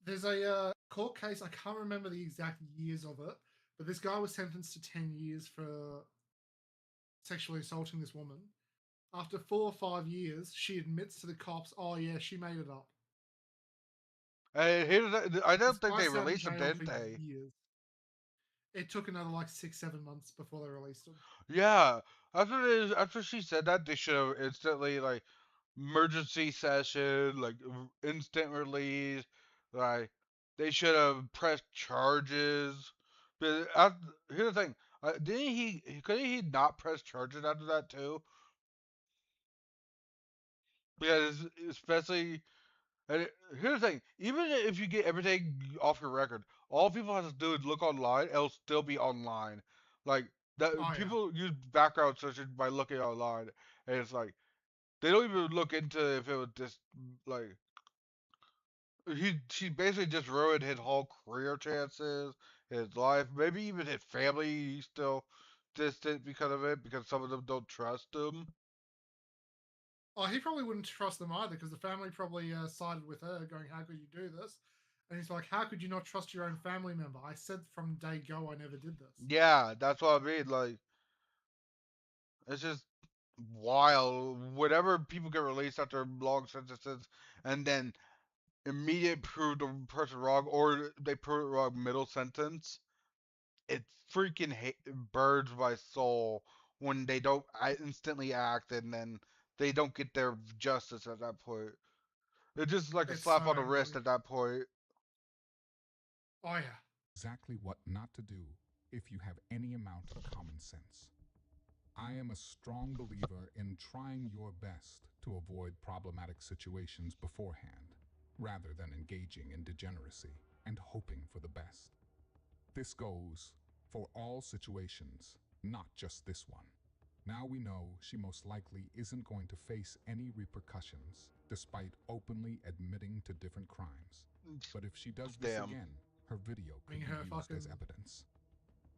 there's a court case. I can't remember the exact years of it, but this guy was sentenced to 10 years for sexually assaulting this woman. After 4 or 5 years, she admits to the cops, "Oh yeah, she made it up." I don't think they This guy sat in released him, jail didn't for they? years. It took another like 6-7 months before they released him. Yeah. After she said that, they should have instantly like emergency session, like instant release, like they should have pressed charges. But here's the thing, couldn't he not press charges after that too? Because especially, here's the thing, even if you get everything off your record, all people have to do is look online, it'll still be online. Like that, people use background searches by looking online, and it's like they don't even look into if it was just like she basically just ruined his whole career chances, his life, maybe even his family. He's still distant because of it, because some of them don't trust him. Oh, he probably wouldn't trust them either because the family probably sided with her, going, "How could you do this?" And he's like, "How could you not trust your own family member? I said from day go I never did this." Yeah, that's what I mean. Like, it's just wild. Whenever people get released after long sentences, and then immediate prove the person wrong, or they prove it wrong middle sentence, it freaking burns my soul when they don't instantly act and then they don't get their justice at that point. It's just like a It's slap so on the angry. wrist at that point. Oh yeah. Exactly what not to do if you have any amount of common sense. I am a strong believer in trying your best to avoid problematic situations beforehand, rather than engaging in degeneracy and hoping for the best. This goes for all situations, not just this one. Now we know she most likely isn't going to face any repercussions, despite openly admitting to different crimes. But if she does this again, her video could be used as evidence.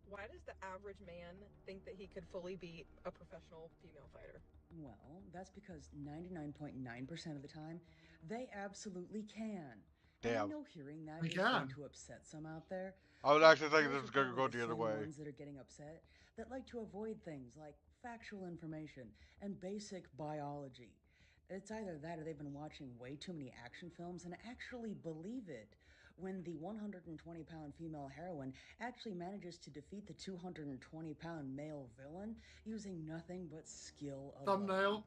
Why does the average man think that he could fully beat a professional female fighter? Well, that's because 99.9% of the time, they absolutely can. And I know hearing that is going to upset some out there. I was actually thinking this was going to go the other way. Ones that are getting upset that like to avoid things like factual information and basic biology. It's either that or they've been watching way too many action films and actually believe it when the 120-pound female heroine actually manages to defeat the 220-pound male villain using nothing but skill alone. Thumbnail.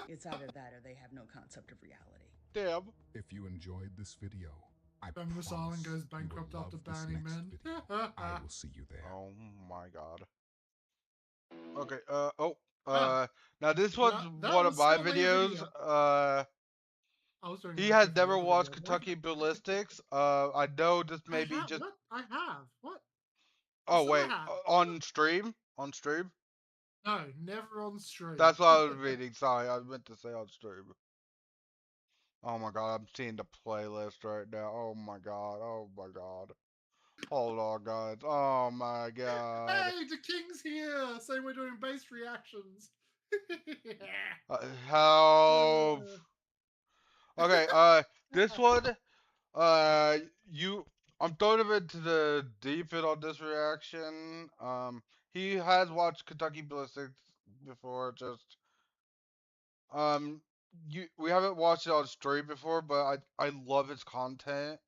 It's either that or they have no concept of reality. Damn. If you enjoyed this video, I Feminist promise Island goes bankrupt you will after love this banning next men. video. I will see you there. Oh my god. Okay, now this one's one of my videos. He has never watched Kentucky Ballistics. I know this may be just. What? I have. What? Oh wait, on stream? On stream? No, never on stream. That's what I was reading. Sorry, I meant to say on stream. Oh my god, I'm seeing the playlist right now. Oh my god. Oh my god. Hold on, guys. Oh my god. Hey, the king's here. Saying we're doing base reactions. Help. Okay, this one, I'm throwing him into the deep end on this reaction. He has watched Kentucky Ballistics before, just, we haven't watched it on stream before, but I love his content.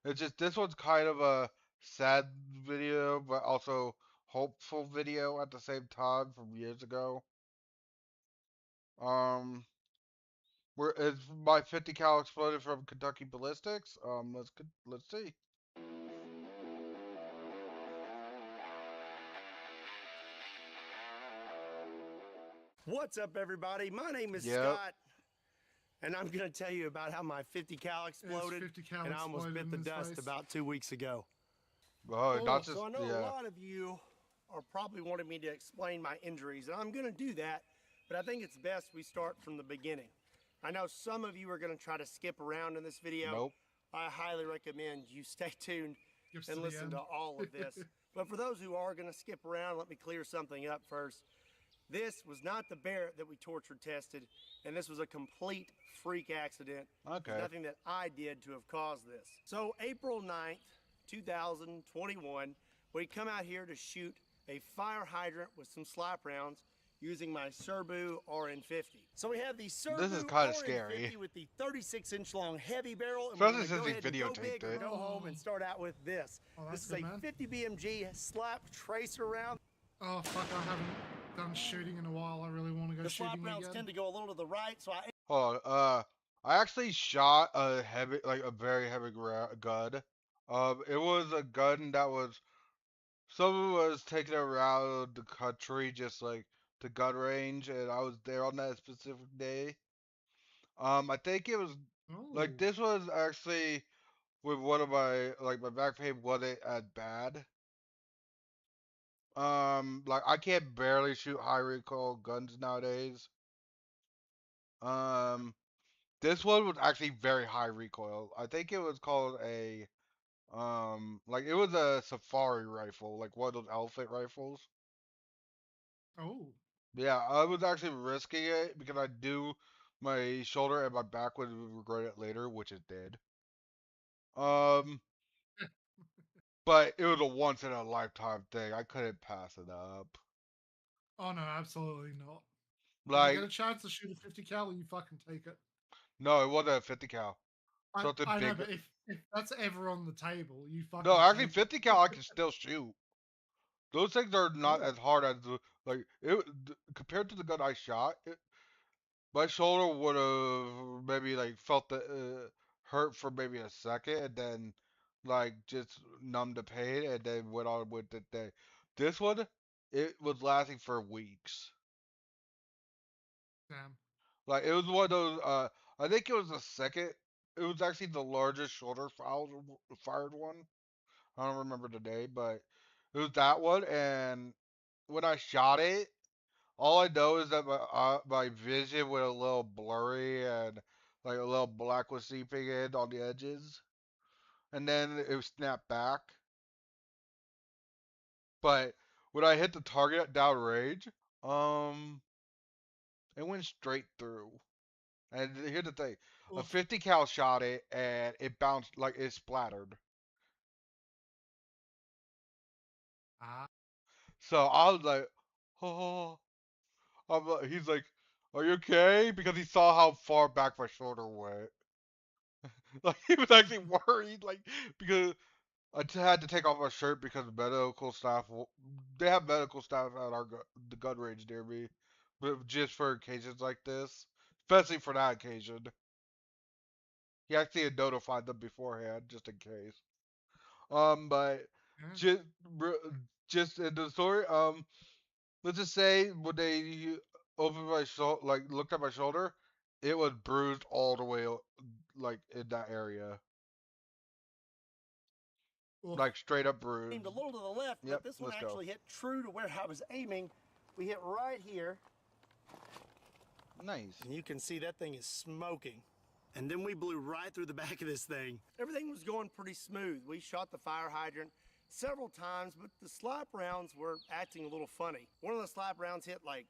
It's just this one's kind of a sad video, but also hopeful video at the same time from years ago. Where is my 50 cal exploded from Kentucky Ballistics? Let's see. What's up, everybody? My name is Scott, and I'm going to tell you about how my 50 cal exploded, 50 cal and I almost bit the dust about 2 weeks ago. Oh, not just, so I know a lot of you are probably wanting me to explain my injuries, and I'm going to do that, but I think it's best we start from the beginning. I know some of you are going to try to skip around in this video. Nope. I highly recommend you stay tuned and listen to all of this. But for those who are going to skip around, let me clear something up first. This was not the Barrett that we torture tested, and this was a complete freak accident. Okay. There's nothing that I did to have caused this. So April 9th, 2021, we come out here to shoot a fire hydrant with some slap rounds using my Serbu RN50. So we have the Serbu This is kind of RN50 scary. with the 36-inch long heavy barrel, and Especially we're since going he to go ahead and go videotaped big or it. go home and start out with this. This is a 50 BMG slap tracer round. Oh fuck! I haven't done shooting in a while. I really want to go The shooting slap rounds again. tend to go a little to the right, so I Hold on. I actually shot a heavy, like a very heavy gun. It was a gun that was someone was taking it around the country, just like to gun range, and I was there on that specific day. I think it was like this was actually with one of my my back pain wasn't as bad. Like I can't barely shoot high recoil guns nowadays. This one was actually very high recoil. I think it was called a like it was a safari rifle, like one of those elephant rifles. Oh. Yeah, I was actually risking it because I knew my shoulder and my back would regret it later, which it did. But it was a once in a lifetime thing. I couldn't pass it up. Oh no, absolutely not. Like, if you get a chance to shoot a 50 cal, you fucking take it. no, it wasn't a 50 cal. Something I know, big. but if that's ever on the table, you fucking. No, actually, take 50 cal I can still shoot. Those things are not as hard as like it compared to the gun I shot. My shoulder would have maybe like felt the hurt for maybe a second, and then like just numb the pain, and then went on with the day. This one, it was lasting for weeks. Damn. Like it was one of those. I think it was the second. It was actually the largest shoulder fired one. I don't remember the name, but it was that one. And when I shot it, all I know is that my vision went a little blurry and like a little black was seeping in on the edges, and then it snapped back. But when I hit the target at downrange, it went straight through. And here's the thing: a 50 cal shot it, and it bounced like it splattered. So I was like, oh. He's like, are you okay? Because he saw how far back my shoulder went. Like he was actually worried, like because I had to take off my shirt because medical staff. They have medical staff at the gun range near me, but just for occasions like this, especially for that occasion. He actually had notified them beforehand just in case. But just just in the story, let's just say when they opened my shoulder, like looked at my shoulder, it was bruised all the way, like in that area. Like straight up bruised. aimed a little to the left, Yep, but this one let's actually hit true to where I was aiming. We hit right here. Nice. And you can see that thing is smoking. And then we blew right through the back of this thing. Everything was going pretty smooth. We shot the fire hydrant several times, but the slap rounds were acting a little funny. One of the slap rounds hit like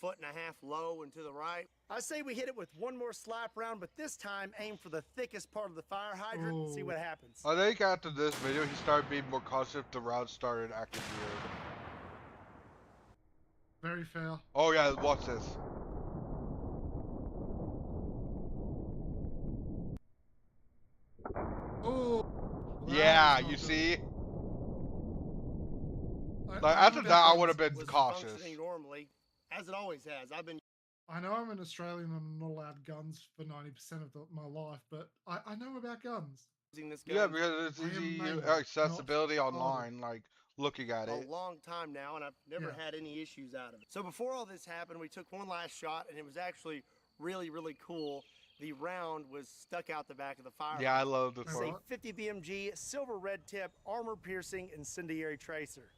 1.5 feet low and to the right. I say we hit it with one more slap round, but this time aim for the thickest part of the fire hydrant and see what happens. I think after this video, he started being more cautious. The rounds started acting weird. Very fair. Oh yeah, watch this. Yeah, is not you good. see? I After know that, I about would have guns. been Was cautious. functioning normally, as it always has. I know I'm an Australian and I'm not allowed guns for 90% of my life, but I know about guns. Using this Yeah, gun because it's I am easy made, accessibility not started. online, like looking at a it. long time now, and I've never had any issues out of it. So before all this happened, we took one last shot, and it was actually really, really cool. The round was stuck out the back of the fire. Yeah, I love this It's part. a 50 BMG silver red tip armor piercing incendiary tracer.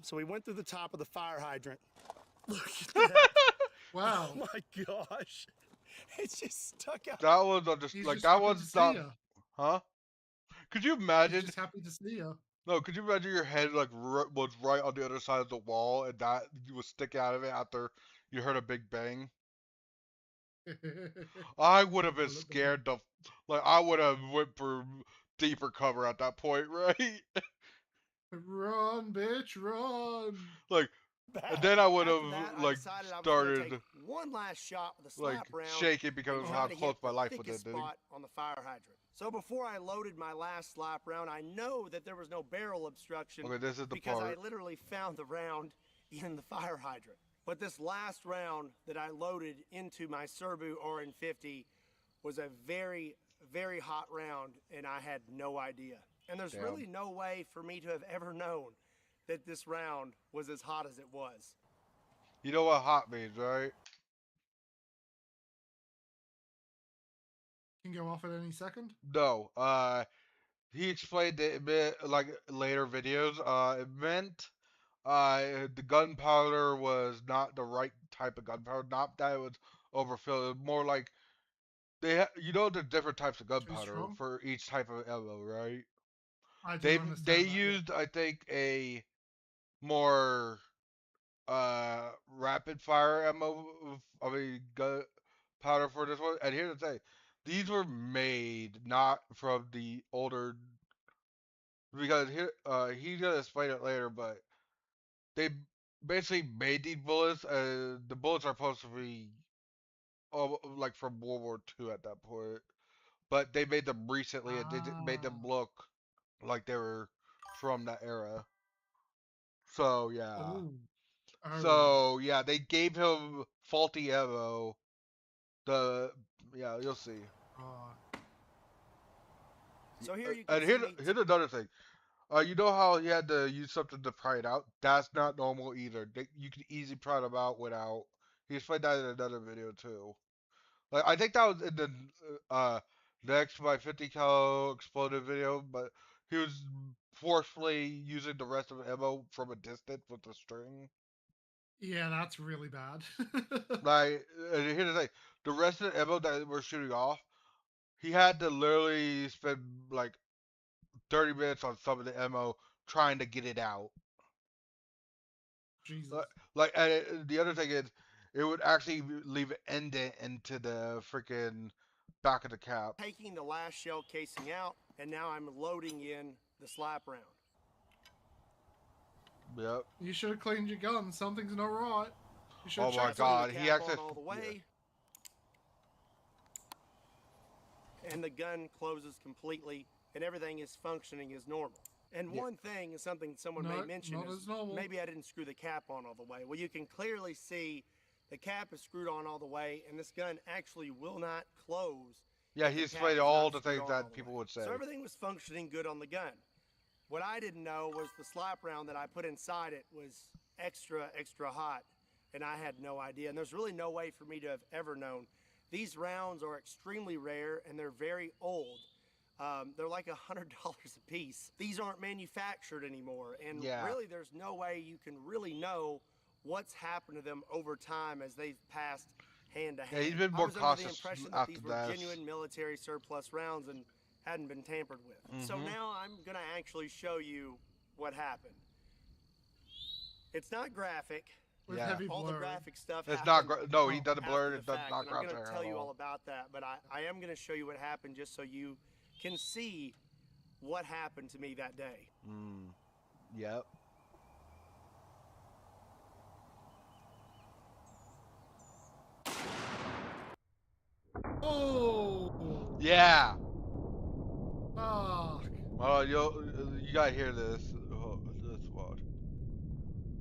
So we went through the top of the fire hydrant. Look at that. Wow. Oh my gosh. It's just stuck out. That was just He's like just that happy was to see not, ya. huh? Could you He's imagine? just happy to see you. No, could you imagine your head like was right on the other side of the wall, and that you would stick out of it after you heard a big bang? I would have been scared. I would have went for deeper cover at that point, right? Run, bitch, run! Like, and then I would have After that, I like decided I was going to started take one last shot with a like slap round shaking because of and how try to close hit my the life was thickest ending. spot on the fire hydrant. So before I loaded my last slap round, I know that there was no barrel obstruction Okay, this is the because part. I literally found the round in the fire hydrant. But this last round that I loaded into my Serbu RN50 was a very, very hot round, and I had no idea. And there's really no way for me to have ever known that this round was as hot as it was. You know what hot means, right? Can go off at any second. No. He explained it a bit like later videos. It meant the gunpowder was not the right type of gunpowder. Not that it was overfilled. It was more like you know the different types of gunpowder strong? for each type of ammo, right? I do They understand they that, yeah. used I think a more rapid fire ammo. I mean gunpowder for this one. And here's the thing: these were made not from the older because here he's gonna explain it later, but they basically made these bullets. The bullets are supposed to be like from World War II at that point, but they made them recently and they made them look like they were from that era. So yeah. Oh. So yeah, they gave him faulty ammo. You'll see. So here you can And see me here's another thing. You know how he had to use something to pry it out? That's not normal either. You can easily pry them out without. He explained that in another video too. Like I think that was in the next by 50 cal exploded video, but he was forcefully using the rest of the ammo from a distance with the string. Yeah, that's really bad. Like, here's the thing: the rest of the ammo that we're shooting off, he had to literally spend like 30 minutes on some of the ammo trying to get it out. Jesus. And the other thing is, it would actually leave an indent into the freaking back of the cap. taking the last shell casing out, and now I'm loading in the slap round. Yep. You should have cleaned your gun. Something's not right. You should Oh my God, he actually. all the way. And the gun closes completely, and everything is functioning as normal. And one thing is something someone may mention not is as normal. maybe I didn't screw the cap on all the way. Well, you can clearly see the cap is screwed on all the way, and this gun actually will not close. Yeah, if he the cap explained is all not the screwed things on all that the people way. would say. So everything was functioning good on the gun. What I didn't know was the slap round that I put inside it was extra, extra hot, and I had no idea. And there's really no way for me to have ever known. These rounds are extremely rare, and they're very old. They're like $100 a piece. These aren't manufactured anymore, and really there's no way you can really know what's happened to them over time as they've passed hand to hand. Yeah, he's been more I was under the cautious impression that after these were that. genuine military surplus rounds and hadn't been tampered with. So now I'm gonna actually show you what happened. It's not graphic. With heavy all the blurring. graphic stuff. It's not. happened No, he doesn't blur after it. the It does fact, not and I'm cross going to hair tell at you all all. about that, but I am going to show you what happened just so you can see what happened to me that day. Yep. Oh. Yeah. Oh, Oh, you gotta hear this. Oh, this one.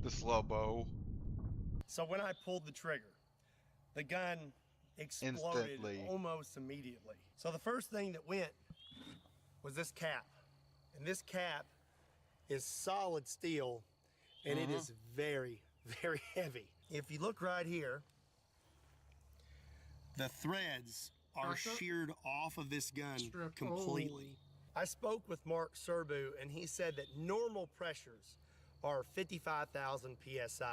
The slow mo. So when I pulled the trigger, the gun exploded Instantly. almost immediately. So the first thing that went was this cap. And this cap is solid steel, and it is very, very heavy. If you look right here, the threads are sheared off of this gun completely. I spoke with Mark Serbu, and he said that normal pressures are 55,000 psi.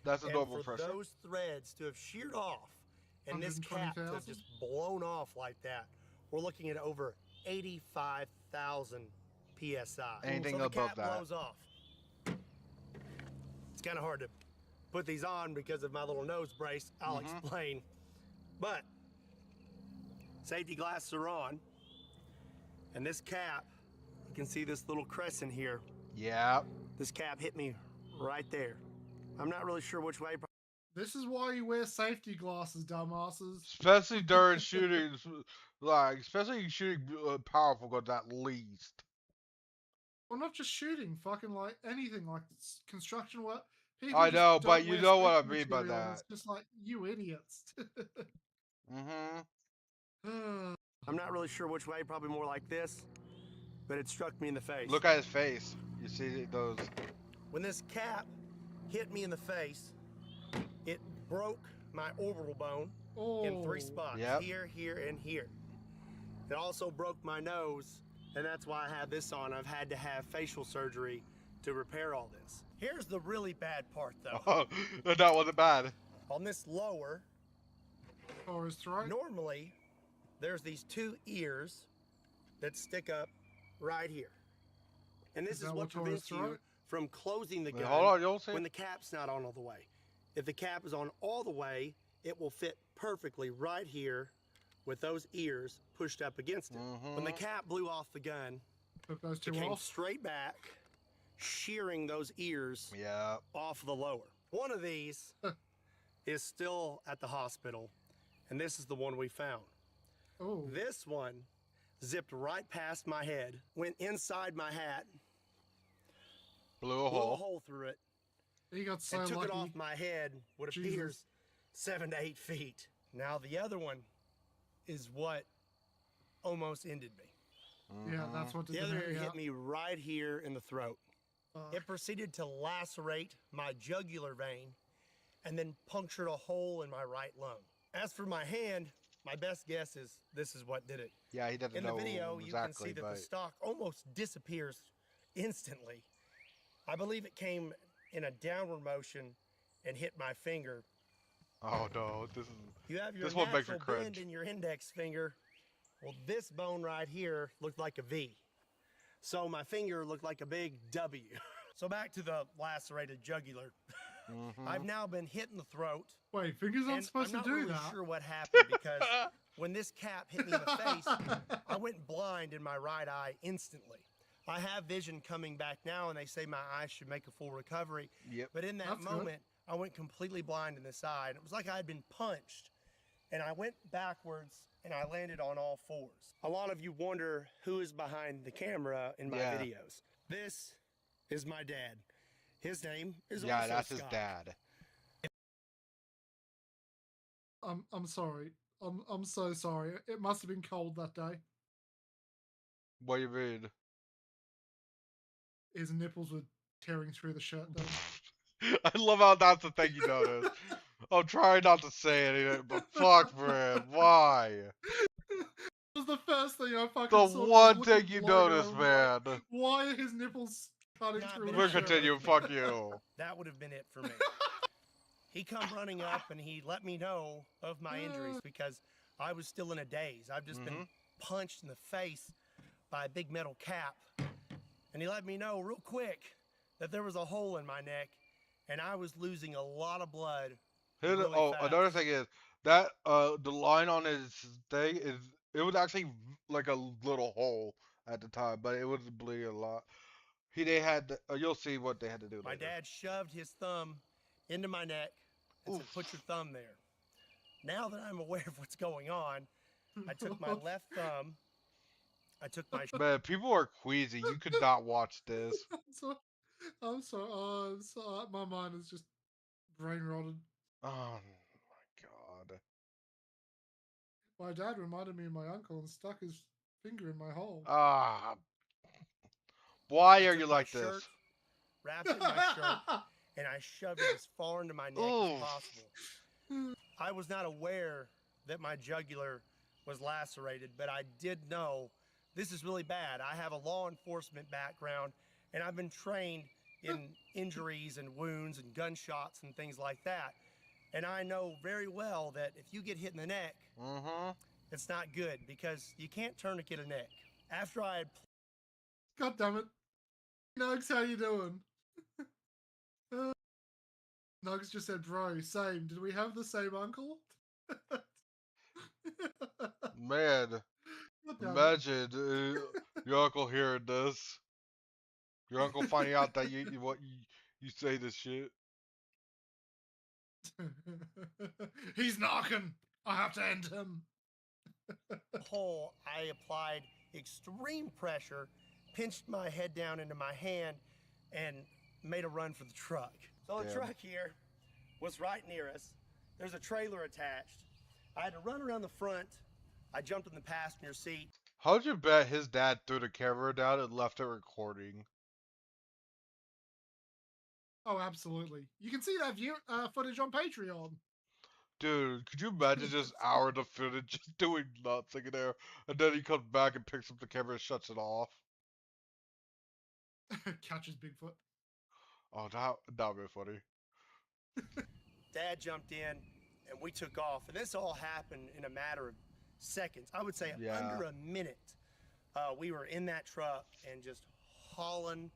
That's a normal for pressure. those threads to have sheared off and this cap to have just blown off like that, we're looking at over 85,000 psi. Anything so the above cap that blows off. It's kind of hard to put these on because of my little nose brace. I'll explain. But safety glasses are on, and this cap, you can see this little crescent here. Yeah. This cap hit me right there. I'm not really sure which way. This is why you wear safety glasses, dumbasses. Especially during shootings, like especially shooting powerful guns at least. Well, not just shooting, fucking like anything, like construction work. I just know, don't but you wear know what I safety mean by material, that. It's just like, you idiots. I'm not really sure which way, probably more like this, but it struck me in the face. Look at his face. You see those? When this cap hit me in the face, it broke my orbital bone in 3 spots. Yep. Here, here, and here. It also broke my nose, and that's why I have this on. I've had to have facial surgery to repair all this. Here's the really bad part, though. Oh, that wasn't bad. On this lower, his throat. Normally, there's these 2 ears that stick up right here. And this is what prevents you from closing the gun when the cap's not on all the way. If the cap is on all the way, it will fit perfectly right here with those ears pushed up against it. When the cap blew off the gun, those it came straight back, shearing those ears off the lower. One of these is still at the hospital, and this is the one we found. This one zipped right past my head, went inside my hat, blew a hole through it, he got so and took lucky. it off my head, what appears 7 to 8 feet. Now the other one is what almost ended me. Yeah, that's what the other hit me right here in the throat. It proceeded to lacerate my jugular vein and then punctured a hole in my right lung. As for my hand, my best guess is this is what did it. Yeah, he doesn't know In the video, you can see that the stock almost disappears instantly. I believe it came in a downward motion and hit my finger. Oh no, this is. You have your this one makes me natural bend cringe. in your index finger. Well, this bone right here looked like a V. So my finger looked like a big W. So back to the lacerated jugular. I've now been hit in the throat. Wait, fingers aren't supposed I'm to do not really that. sure what happened because when this cap hit me in the face, I went blind in my right eye instantly. I have vision coming back now, and they say my eyes should make a full recovery. Yep. But in that That's moment, I went completely blind in this eye, and it was like I had been punched. And I went backwards, and I landed on all fours. A lot of you wonder who is behind the camera in my videos. This is my dad. His name is also that's Scott. his dad. I'm sorry. I'm so sorry. It must have been cold that day. What do you mean? His nipples were tearing through the shirt though. I love how that's the thing you notice. I'm trying not to say anything, but fuck, man, why? It was the first thing I fucking The saw. one thing you notice, man. Why are his nipples cutting through We'll his shirt? continue. Fuck you. That would have been it for me. He come running up and he let me know of my injuries because I was still in a daze. I've just been punched in the face by a big metal cap. And he let me know real quick that there was a hole in my neck and I was losing a lot of blood. Really fast. Another thing is that the line on his thing is it was actually like a little hole at the time, but it was bleeding a lot. They had you'll see what they had to do. My dad shoved his thumb into my neck and said, "Put your thumb there." Now that I'm aware of what's going on, I took my left thumb I took my Man, people are queasy. You could not watch this. I'm sorry. Oh, I'm sorry. My mind is just brain rotted. Oh my god. My dad reminded me of my uncle and stuck his finger in my hole. Ah. Why I are took you my like shirt, this? wrapped it in my shirt, and I shoved it as far into my neck as possible. I was not aware that my jugular was lacerated, but I did know this is really bad. I have a law enforcement background, and I've been trained in injuries and wounds and gunshots and things like that. And I know very well that if you get hit in the neck, it's not good because you can't tourniquet a neck. After I had... God damn it. Nugs, how you doing? Nugs just said, bro, same. Did we have the same uncle? Man, imagine your uncle hearing this. Your uncle finding out that you say this shit. He's knocking. I have to end him. Hole, I applied extreme pressure, pinched my head down into my hand, and made a run for the truck. So the truck here was right near us. There's a trailer attached. I had to run around the front. I jumped in the passenger seat. How'd you bet his dad threw the camera down and left it recording? Oh, absolutely. You can see that footage on Patreon. Dude, could you imagine just hours of footage just doing nothing in there, and then he comes back and picks up the camera and shuts it off? Catches Bigfoot. Oh, that would be funny. Dad jumped in, and we took off. And this all happened in a matter of seconds. I would say under a minute. We were in that truck and just hauling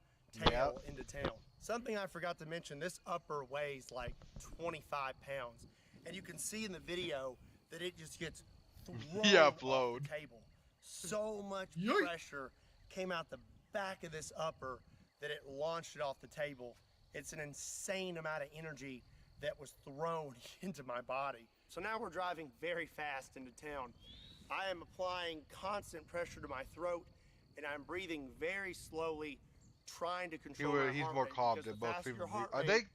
tail into town. Something I forgot to mention, this upper weighs like 25 pounds. And you can see in the video that it just gets thrown off the table. So much pressure came out the back of this upper that it launched it off the table. It's an insane amount of energy that was thrown into my body. So now we're driving very fast into town. I am applying constant pressure to my throat, and I'm breathing very slowly, trying to control my He's heart more rate, calm because than the most faster people. your heart I rate, think,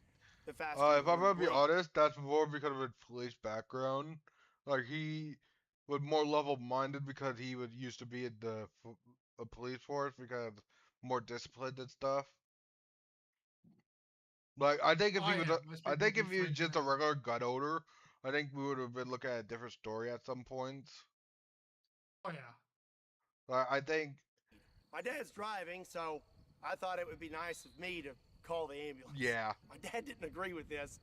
the faster if you're I'm gonna gonna be breathe. honest, that's more because of his police background. Like, he was more level-minded because he was used to be in the police force, because more disciplined and stuff. Like, I think if he was, just a regular gun owner, I think we would have been looking at a different story at some points. Oh yeah. I think my dad's driving, so I thought it would be nice of me to call the ambulance. Yeah. My dad didn't agree with this,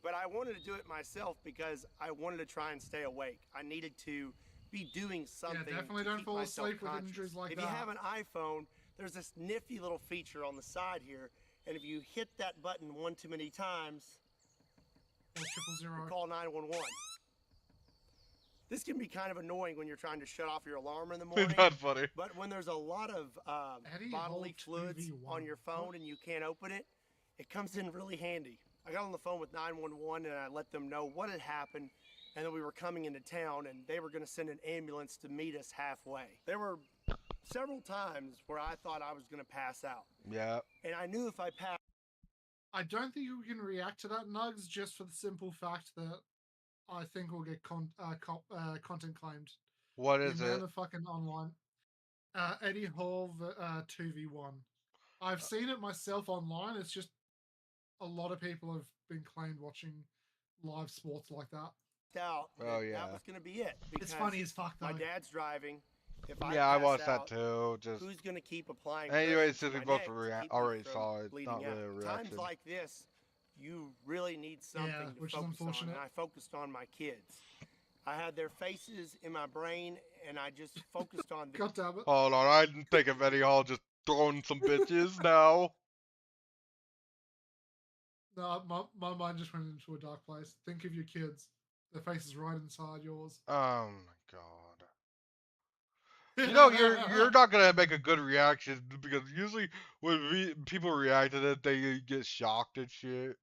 but I wanted to do it myself because I wanted to try and stay awake. I needed to be doing something. Yeah, definitely to don't keep fall myself asleep with conscious. injuries like if that. you have an iPhone, there's this nifty little feature on the side here, and if you hit that button one too many times, you call 911. This can be kind of annoying when you're trying to shut off your alarm in the morning. Not funny. But when there's a lot of bodily fluids on your phone and you can't open it, it comes in really handy. I got on the phone with 911 and I let them know what had happened and that we were coming into town and they were going to send an ambulance to meet us halfway. There were several times where I thought I was going to pass out. Yeah. And I knew if I passed... I don't think we can react to that, Nugs, just for the simple fact that I think we'll get content claimed. What is the amount it? of fucking online. Eddie Hall 2v1. I've seen it myself online. It's just a lot of people have been claimed watching live sports like that. Out Oh, yeah. That was going to be it. It's funny as fuck, though. My dad's driving. If I Yeah, I pass watched out, that too. Just who's going to keep applying anyway, pressure since to we my both neck to keep me already from saw it, bleeding not really a out? reaction. Times like this, you really need something to which is focus on. unfortunate. And I focused on my kids. I had their faces in my brain, and I just focused on them. God damn it. Hold on, I didn't think of Eddie Hall just throwing some bitches now. No, my mind just went into a dark place. Think of your kids. Their face is right inside yours. Oh my god. You know, you're not gonna make a good reaction because usually when people react to it, they get shocked and shit.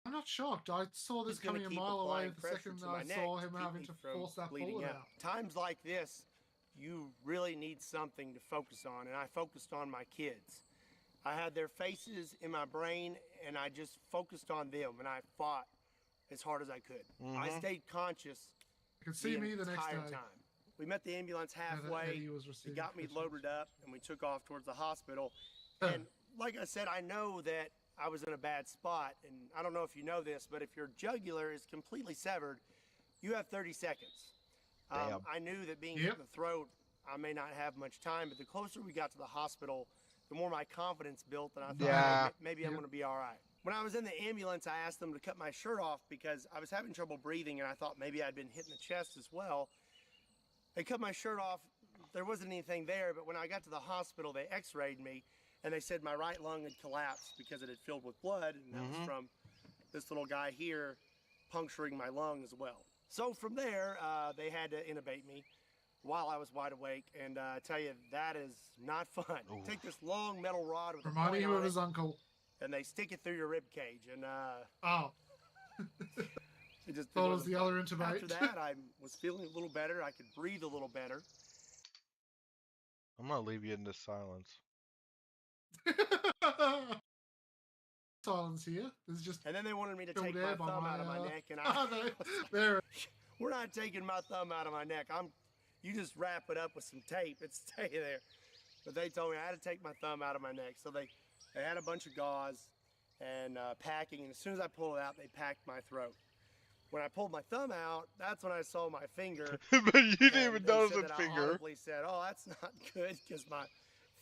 I'm not shocked. I saw this He's gonna coming a keep mile away applying the pressure second to I my neck saw him to keep having me to from force that bleeding bullet out. out. Times like this, you really need something to focus on, and I focused on my kids. I had their faces in my brain, and I just focused on them, and I fought as hard as I could. I stayed conscious You can see me the next entire day. time. We met the ambulance halfway. Eddie was They receiving got me pictures. loaded up, and we took off towards the hospital. And like I said, I know that I was in a bad spot, and I don't know if you know this, but if your jugular is completely severed, you have 30 seconds. I knew that being hit in the throat, I may not have much time, but the closer we got to the hospital, the more my confidence built, and I thought, hey, maybe I'm going to be all right. When I was in the ambulance, I asked them to cut my shirt off because I was having trouble breathing, and I thought maybe I'd been hit in the chest as well. They cut my shirt off. There wasn't anything there, but when I got to the hospital, they x-rayed me, and they said my right lung had collapsed because it had filled with blood, and that was from this little guy here puncturing my lung as well. So from there, they had to intubate me while I was wide awake, and I tell you, that is not fun. Take this long metal rod with Reminding a you point of on his it, uncle. and they stick it through your rib cage, and it just Thought it was the other After intubate. that, I was feeling a little better. I could breathe a little better. I'm gonna leave you in this silence. Silence here. There's just. And then they wanted me to filled take air my by thumb my, out of my neck, and there. We're not taking my thumb out of my neck. You just wrap it up with some tape and stay there. But they told me I had to take my thumb out of my neck. So they had a bunch of gauze and packing, and as soon as I pulled it out, they packed my throat. When I pulled my thumb out, that's when I saw my finger. But you didn't even they notice said the that finger. I audibly said, "Oh, that's not good," because my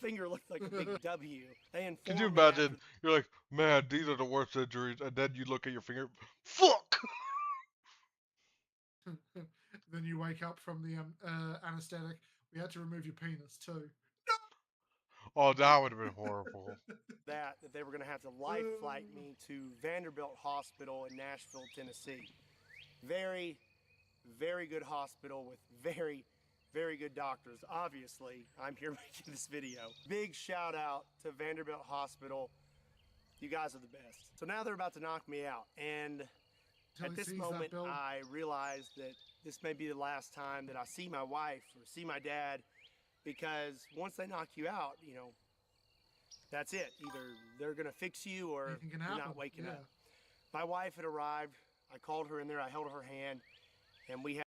finger looked like a big W. They informed Could you me after imagine? You're like, man, these are the worst injuries, and then you look at your finger, fuck. Then you wake up from the anesthetic. We had to remove your penis too. Oh, that would have been horrible. that they were going to have to life flight me to Vanderbilt Hospital in Nashville, Tennessee. Very, very good hospital with very, very good doctors. Obviously, I'm here making this video. Big shout out to Vanderbilt Hospital. You guys are the best. So now they're about to knock me out, and at this moment, I realized that this may be the last time that I see my wife or see my dad, because once they knock you out, you know, that's it. Either they're going to fix you or you're not waking up. My wife had arrived. I called her in there. I held her hand, and we had...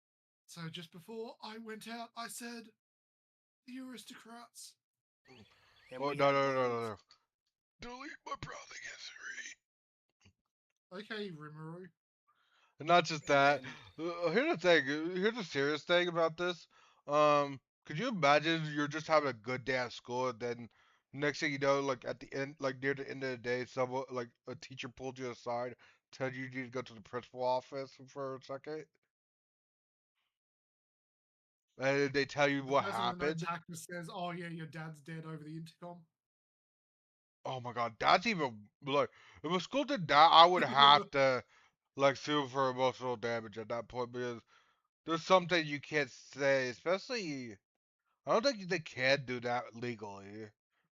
So just before I went out, I said, the aristocrats. And oh, no. Delete my browsing history. Okay, Rimuru. And not just that. Here's the thing. Here's the serious thing about this. Could you imagine you're just having a good day at school, and then next thing you know, like at the end, like near the end of the day, someone, like a teacher pulled you aside, told you need to go to the principal office for a second, and they tell you what happened. The says, "Oh yeah, your dad's dead," over the intercom. Oh my god, that's even like if a school did that, I would have to like sue for emotional damage at that point, because there's something you can't say, especially. I don't think they can do that legally,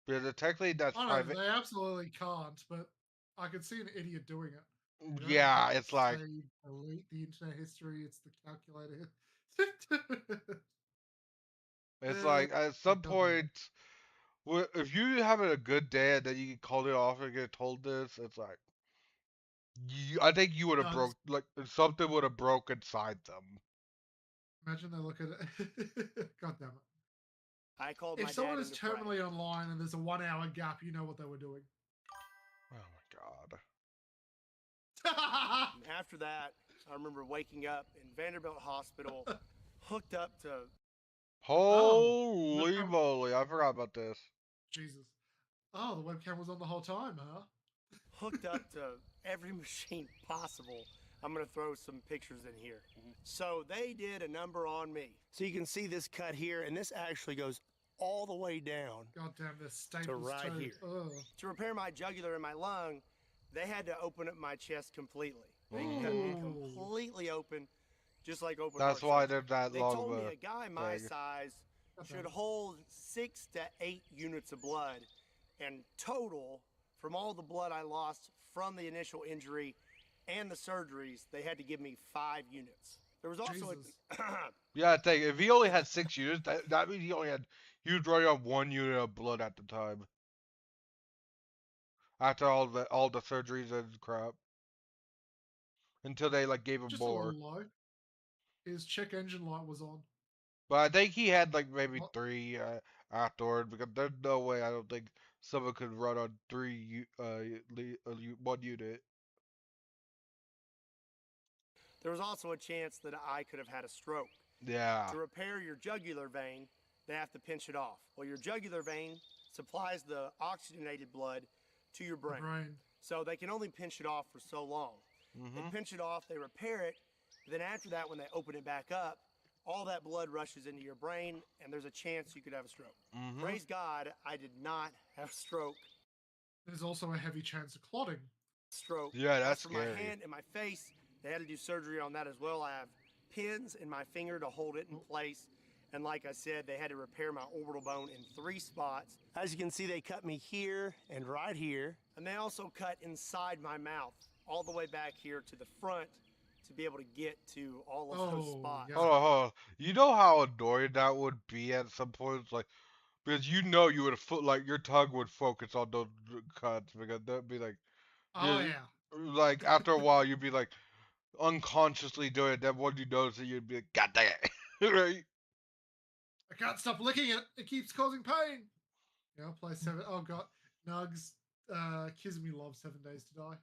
because technically that's private. They absolutely can't, but I could see an idiot doing it. Yeah, it's like delete the internet history. It's the calculator. It's like at some point, if you having a good day and then you get called it off and get told this, it's like I think you would have broke, like something would have broke inside them. Imagine they look at it. God damn it. I called if someone is terminally online and there's a 1 hour gap, you know what they were doing. Oh my god. After that, I remember waking up in Vanderbilt Hospital, hooked up to... Holy moly, I forgot about this. Jesus. Oh, the webcam was on the whole time, huh? Hooked up to every machine possible. I'm going to throw some pictures in here. So they did a number on me. So you can see this cut here, and this actually goes all the way down. God damn, this staples to right here. Ugh. To repair my jugular and my lung, they had to open up my chest completely. They cut me completely open, just like open heart surgery. That's why they're that they long. They told me a guy my size should hold 6 to 8 units of blood, and total, from all the blood I lost from the initial injury and the surgeries, they had to give me 5 units. There was also Yeah, I think if he only had 6 units, that means he was running on 1 unit of blood at the time. After all the surgeries and crap. Until they like gave him Just more. a little low. His check engine light was on. But I think he had like maybe 3 afterward, because there's no way I don't think someone could run on 1 unit. There was also a chance that I could have had a stroke. Yeah. To repair your jugular vein, they have to pinch it off. Well, your jugular vein supplies the oxygenated blood to your brain. So they can only pinch it off for so long. They pinch it off, they repair it, then after that, when they open it back up, all that blood rushes into your brain, and there's a chance you could have a stroke. Praise God, I did not have a stroke. There's also a heavy chance of clotting. Stroke. Yeah, that's As for scary. my hand and my face, they had to do surgery on that as well. I have pins in my finger to hold it in place. And like I said, they had to repair my orbital bone in 3 spots. As you can see, they cut me here and right here. And they also cut inside my mouth, all the way back here to the front, to be able to get to all of those spots. Hold on. You know how annoying that would be at some points, like, because you would like your tongue would focus on those cuts, because that'd be like, Oh, yeah. like after a while you'd be like unconsciously doing it. Then when you notice it, you'd be like, God dang it, right? I can't stop licking it. It keeps causing pain. Yeah, I'll play 7. Oh god, Nugs, Kizmi loves 7 Days to Die.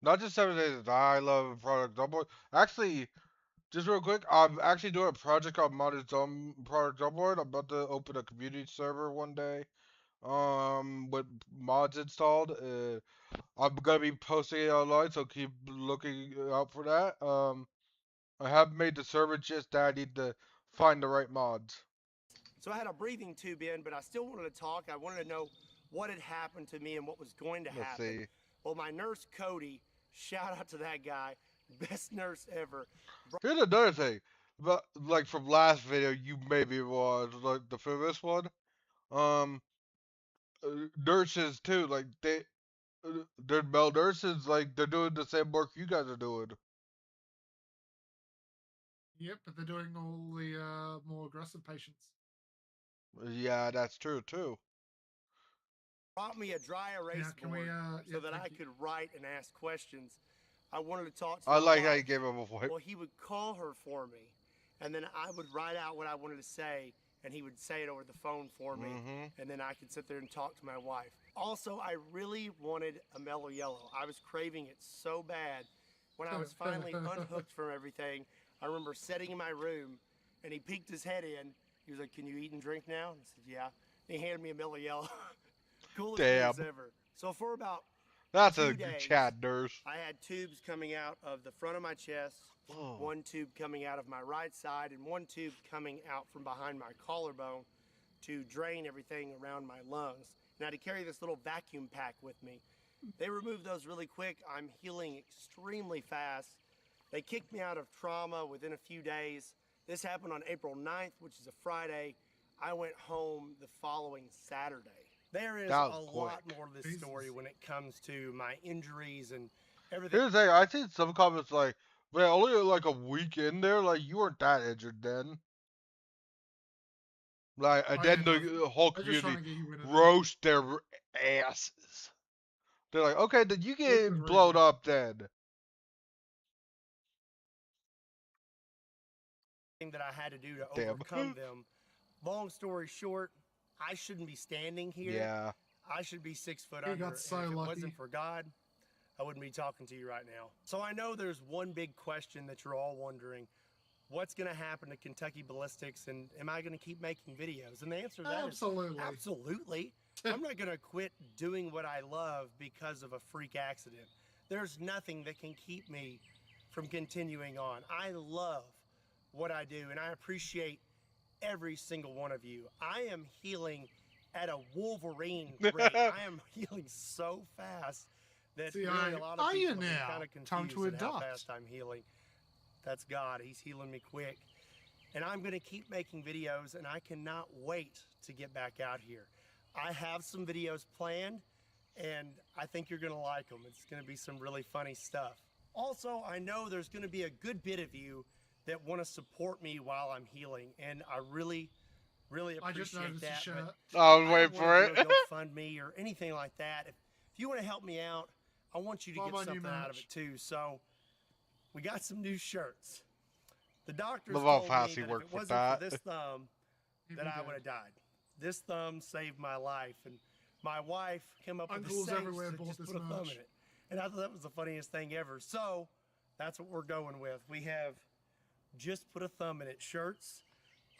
Not just 7 Days to Die. I love Product Doughboy. Actually, just real quick, I'm actually doing a project on Modern Zone Product Doughboy. I'm about to open a community server one day, with mods installed. I'm gonna be posting it online, so keep looking out for that. I have made the server, just that I need to find the right mods. So I had a breathing tube in, but I still wanted to talk. I wanted to know what had happened to me and what was going to happen. See. Well, my nurse, Cody, shout out to that guy, best nurse ever. Here's another thing, but like from last video, you maybe was like the previous one. Nurses too, like they're male nurses, like they're doing the same work you guys are doing. Yep, but they're doing all the more aggressive patients. Yeah, that's true too. Brought me a dry erase board so that I could write and ask questions. I wanted to talk to I my like how wife. you gave him a voice. Well, he would call her for me, and then I would write out what I wanted to say, and he would say it over the phone for me, and then I could sit there and talk to my wife. Also, I really wanted a Mellow Yellow. I was craving it so bad. When I was finally unhooked from everything, I remember sitting in my room, and he peeked his head in. He was like, "Can you eat and drink now?" And I said, "Yeah." And he handed me a Mellow Yellow. Coolest news ever. So for about That's 2 a days, Chad nurse. I had tubes coming out of the front of my chest, one tube coming out of my right side, and one tube coming out from behind my collarbone to drain everything around my lungs. And I had to carry this little vacuum pack with me. They removed those really quick. I'm healing extremely fast. They kicked me out of trauma within a few days. This happened on April 9th, which is a Friday. I went home the following Saturday. There is a lot more to this story when it comes to my injuries and everything. Here's the thing, I seen some comments like, man, only like a week in there, like you weren't that injured then. Like, and then the whole community roast their asses. They're like, okay, then you get blown up then. That I had to do to overcome them. Long story short, I shouldn't be standing here. Yeah. I should be 6 foot He under. got so and if it lucky. wasn't for God, I wouldn't be talking to you right now. So I know there's one big question that you're all wondering. What's going to happen to Kentucky Ballistics, and am I going to keep making videos? And the answer to that is absolutely. I'm not going to quit doing what I love because of a freak accident. There's nothing that can keep me from continuing on. I love what I do, and I appreciate every single one of you. I am healing at a Wolverine rate. I am healing so fast that really a lot of people are kind of confused at how fast I'm healing. That's God. He's healing me quick. And I'm going to keep making videos, and I cannot wait to get back out here. I have some videos planned, and I think you're going to like them. It's going to be some really funny stuff. Also, I know there's going to be a good bit of you that want to support me while I'm healing, and I really appreciate that. But I was I waiting don't for want to it. do a GoFundMe or anything like that. If you want to help me out, I want you to get something out of it too. So we got some new shirts. The doctors Love how told fast me he that if worked it for wasn't that. for this thumb, that I would have died. This thumb saved my life, and my wife came up with Uncles the everywhere to bought just this put a thumb merch. in it, and I thought that was the funniest thing ever. So that's what we're going with. We have just put a thumb in it shirts.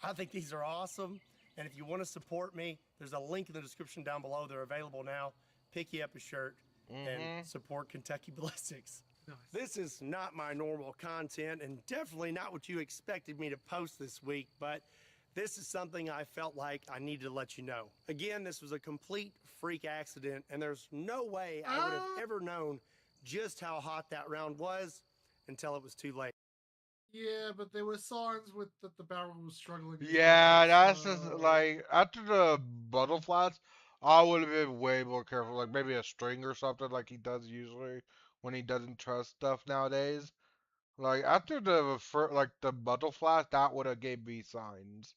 I think these are awesome, and if you want to support me, there's a link in the description down below. They're available now. Pick you up a shirt and support Kentucky Ballistics. Nice. This is not my normal content and definitely not what you expected me to post this week, but this is something I felt like I needed to let you know. Again, this was a complete freak accident, and there's no way I would have ever known just how hot that round was until it was too late. Yeah, but there were signs with that the barrel was struggling. Yeah, that's just like after the butterflies, I would have been way more careful. Like maybe a string or something, like he does usually when he doesn't trust stuff nowadays. Like after like the butterflies, that would have gave me signs.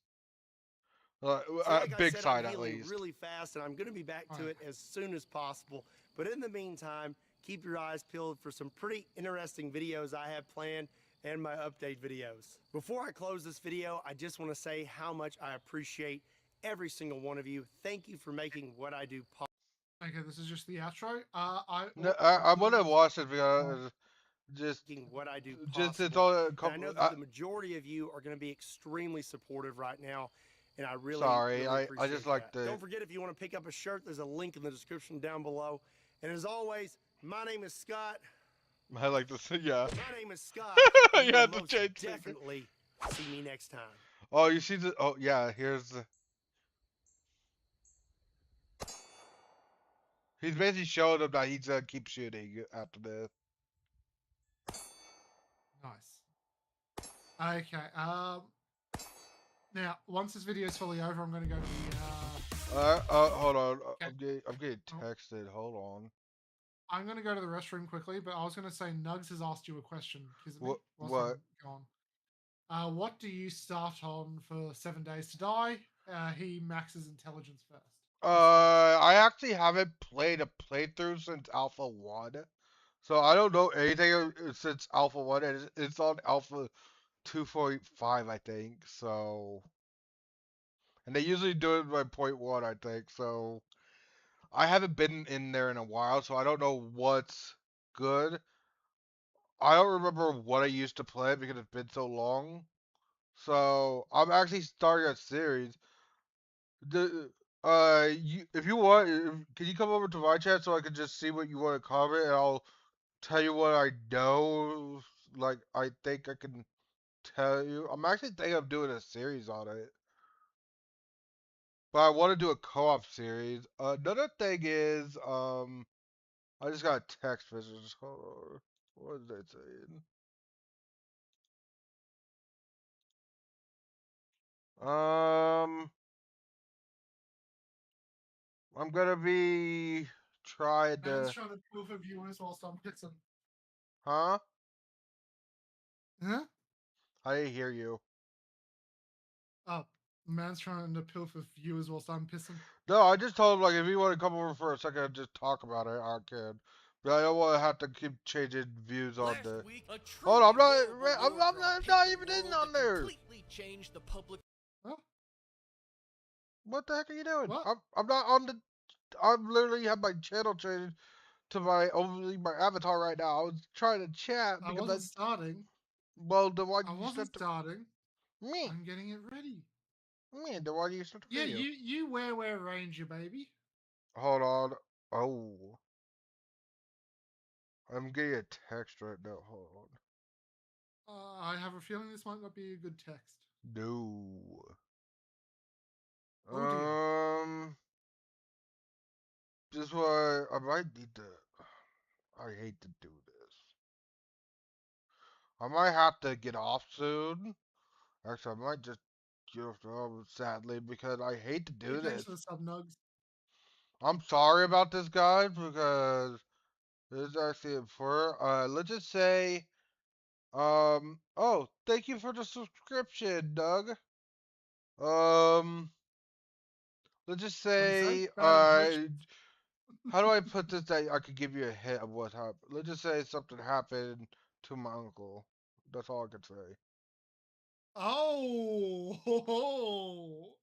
So like I Big said, sign I'm at healing least. really fast, and I'm going to be back to it as soon as possible. But in the meantime, keep your eyes peeled for some pretty interesting videos I have planned and my update videos. Before I close this video, I just want to say how much I appreciate every single one of you. Thank you for making what I do possible. Okay, this is just the outro. I'm gonna watch it because just what I do just possible. it's all a And I couple. know that the majority of you are going to be extremely supportive right now, and I really, Sorry, really I appreciate just like that. Don't forget, if you want to pick up a shirt, there's a link in the description down below. And as always, my name is Scott. I like to say, yeah. My name is Scott. You have to most change definitely see me next time. Oh, you see the? Oh, yeah. Here's the. He's basically showing them that he's gonna keep shooting after this. Nice. Okay. Now, once this video is fully over, I'm going to go to the. Hold on. Okay. I'm getting texted. Hold on. I'm going to go to the restroom quickly, but I was going to say Nugs has asked you a question. What? What? What do you start on for 7 Days to Die? He maxes intelligence first. I actually haven't played a playthrough since Alpha 1. So I don't know anything since Alpha 1, and it's on Alpha 2.5, I think. So, and they usually do it by point 1, I think. So, I haven't been in there in a while, so I don't know what's good. I don't remember what I used to play because it's been so long. So, I'm actually starting a series. If you want, can you come over to my chat so I can just see what you want to comment, and I'll tell you what I know. Like I think I can tell you. I'm actually thinking of doing a series on it, but I want to do a co-op series. Another thing is, I just got a text message. Hold on. What is that saying? I'm gonna be trying Man's to. trying to prove for viewers whilst I'm pissing. Huh? Huh? I didn't hear you. Oh, man's trying to pill for viewers whilst I'm pissing. No, I just told him like if you want to come over for a second and just talk about it, I can. But I don't want to have to keep changing views on the. Hold on, I'm not even in on there. Changed the public. Huh? What the heck are you doing? What? I'm not on the. I'm literally have my channel changed to my only my avatar right now. I was trying to chat I because wasn't starting. Well, then why I you wasn't starting. Me. I'm getting it ready. Me. Then why do you start the Yeah, video? you wear Ranger, baby. Hold on. Oh. I'm getting a text right now. Hold on. I have a feeling this might not be a good text. No. Oh dear. Just why I might need to. I hate to do this. I might have to get off soon. Actually, I might just get off sadly because I hate to do Hey, this. thanks for the sub, Nugs. I'm sorry about this, guys, because this is actually for let's just say Oh, thank you for the subscription, Doug. Let's just say, how do I put this that I could give you a hint of what happened? Let's just say something happened to my uncle. That's all I can say. Oh.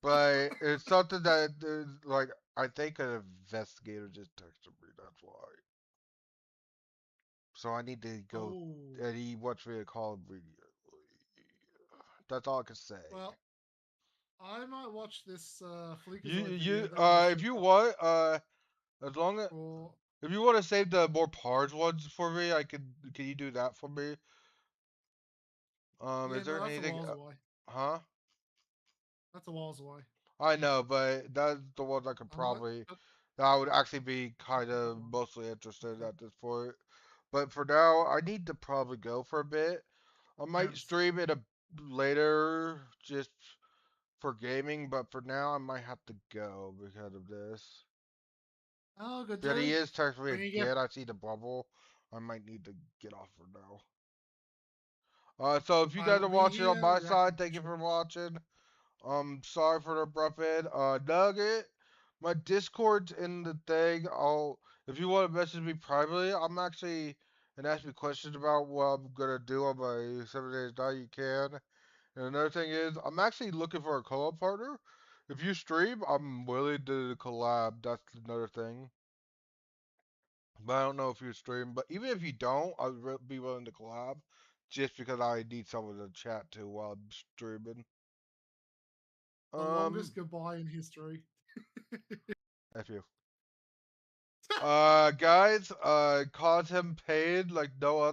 But it's something that is like I think an investigator just texted me. That's why. So I need to go, and he wants me to call him immediately. That's all I can say. Well, I might watch this Fleekazoid You video. Then we'll if you want as long as if you want to save the more parts ones for me, I can you do that for me? Yeah, Is there no, that's a anything? whiles away. Huh? That's a whiles away. I know, but that's the ones I could probably that I would actually be kind of mostly interested at this point. But for now, I need to probably go for a bit. I might stream it later just for gaming, but for now I might have to go because of this. Oh, good. But he is texting me When you again. get- I see the bubble. I might need to get off for now. So if you I guys will are be watching on here my reacting side, thank you for watching. Sorry for the abrupt end. Nugget, my Discord's in the thing. If you want to message me privately, I'm actually and ask me questions about what I'm gonna do on my 7 days night. You can. And another thing is, I'm actually looking for a co-op partner. If you stream, I'm willing to collab. That's another thing. But I don't know if you stream. But even if you don't, I'd be willing to collab. Just because I need someone to chat to while I'm streaming. The longest goodbye in history. F you. Guys, cause him pain like no other.